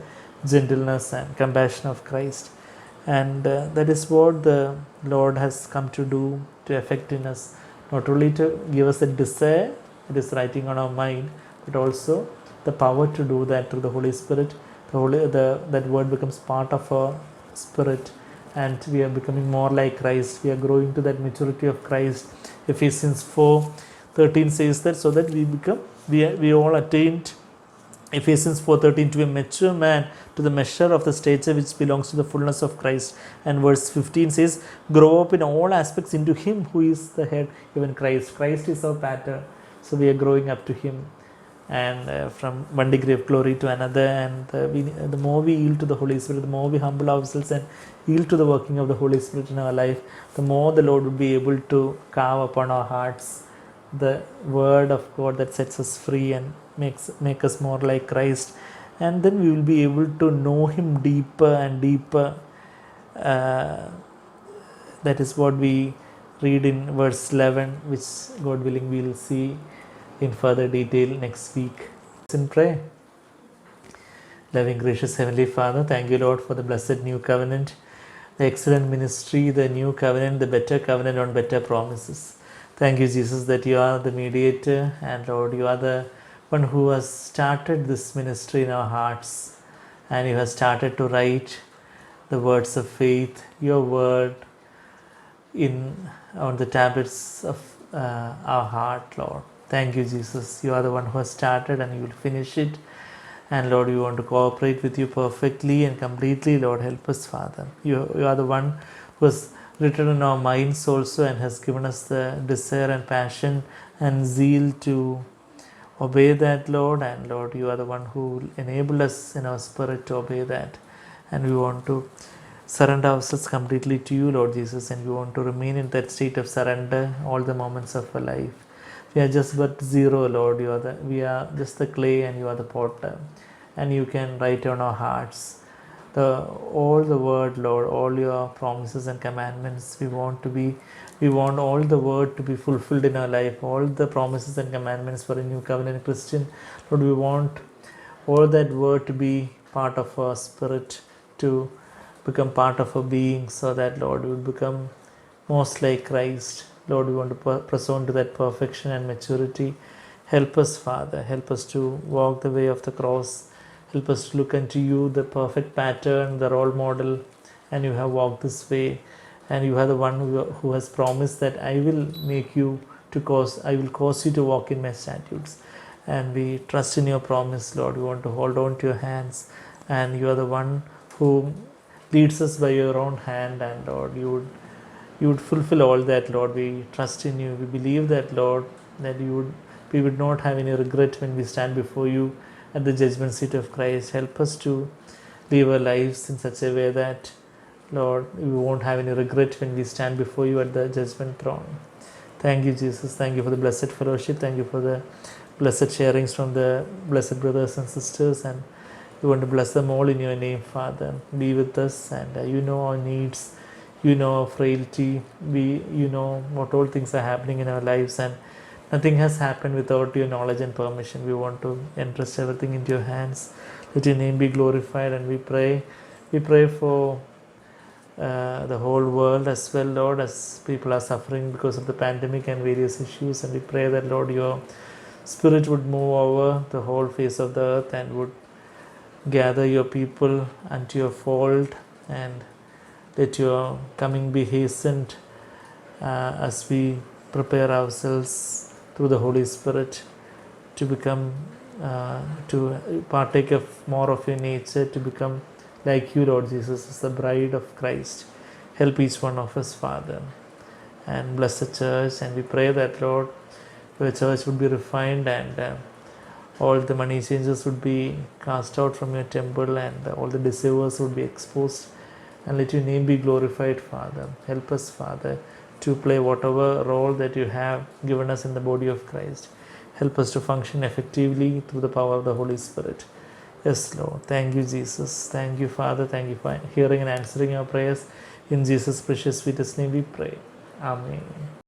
gentleness and compassion of Christ. And that is what the Lord has come to do, to effect in us, not only to give us a desire that is writing on our mind, but also the power to do that through the Holy Spirit. That word becomes part of our spirit, and we are becoming more like Christ. We are growing to that maturity of Christ. Ephesians 4:13 says that, so that we all attained Ephesians 4:13, to a mature man, to the measure of the stature which belongs to the fullness of Christ. And verse 15 says, grow up in all aspects into him who is the head, even Christ. Christ is our pattern, so we are growing up to him, and from one degree of glory to another. And the more we yield to the Holy Spirit, the more we humble ourselves and yield to the working of the Holy Spirit in our life, the more the Lord will be able to carve upon our hearts the word of God that sets us free and make us more like Christ. And then we will be able to know him deeper and deeper. That is what we read in verse 11, which God willing we will see in further detail next week. In prayer. Loving, gracious Heavenly Father, thank you, Lord, for the blessed new covenant, the excellent ministry, the new covenant, the better covenant on better promises. Thank you, Jesus, that you are the mediator, and Lord, you are the one who has started this ministry in our hearts, and you have started to write the words of faith, your word, on the tablets of our heart, Lord. Thank you, Jesus. You are the one who has started and you will finish it. And Lord, we want to cooperate with you perfectly and completely. Lord, help us, Father. You are the one who has written in our minds also and has given us the desire and passion and zeal to obey that, Lord. And Lord, you are the one who will enable us in our spirit to obey that. And we want to surrender ourselves completely to you, Lord Jesus, and we want to remain in that state of surrender all the moments of our life. We are just but zero, Lord. We are just the clay and you are the potter, and you can write on our hearts all the word, Lord, all your promises and commandments. We want all the word to be fulfilled in our life, all the promises and commandments for a new covenant Christian. Lord, we want all that word to be part of our spirit, to become part of our being, so that, Lord, we will become most like Christ. Lord, we want to press on to that perfection and maturity. Help us, Father. Help us to walk the way of the cross. Help us to look unto you, the perfect pattern, the role model. And you have walked this way. And you are the one who has promised that I will cause you to walk in my statutes. And we trust in your promise, Lord. We want to hold on to your hands. And you are the one who leads us by your own hand. And Lord, you would fulfill all that, Lord. We trust in you. We believe that, Lord, that we would not have any regret when we stand before you at the judgment seat of Christ. Help us to live our lives in such a way that, Lord, we won't have any regret when we stand before you at the judgment throne. Thank you, Jesus. Thank you for the blessed fellowship. Thank you for the blessed sharings from the blessed brothers and sisters. And we want to bless them all in your name, Father. Be with us, and you know our needs. You know our frailty. You know what all things are happening in our lives, and nothing has happened without your knowledge and permission. We want to entrust everything into your hands. Let your name be glorified, and we pray for the whole world as well, Lord, as people are suffering because of the pandemic and various issues. And we pray that, Lord, your Spirit would move over the whole face of the earth and would gather your people unto your fold, and let your coming be hastened as we prepare ourselves through the Holy Spirit to become, to partake of more of your nature, to become like you, Lord Jesus, as the bride of Christ. Help each one of us, Father, and bless the church. And we pray that, Lord, your church would be refined, and all the money changers would be cast out from your temple, and all the deceivers would be exposed. And let your name be glorified, Father. Help us, Father, to play whatever role that you have given us in the body of Christ. Help us to function effectively through the power of the Holy Spirit. Yes, Lord. Thank you, Jesus. Thank you, Father. Thank you for hearing and answering our prayers. In Jesus' precious, sweetest name we pray. Amen.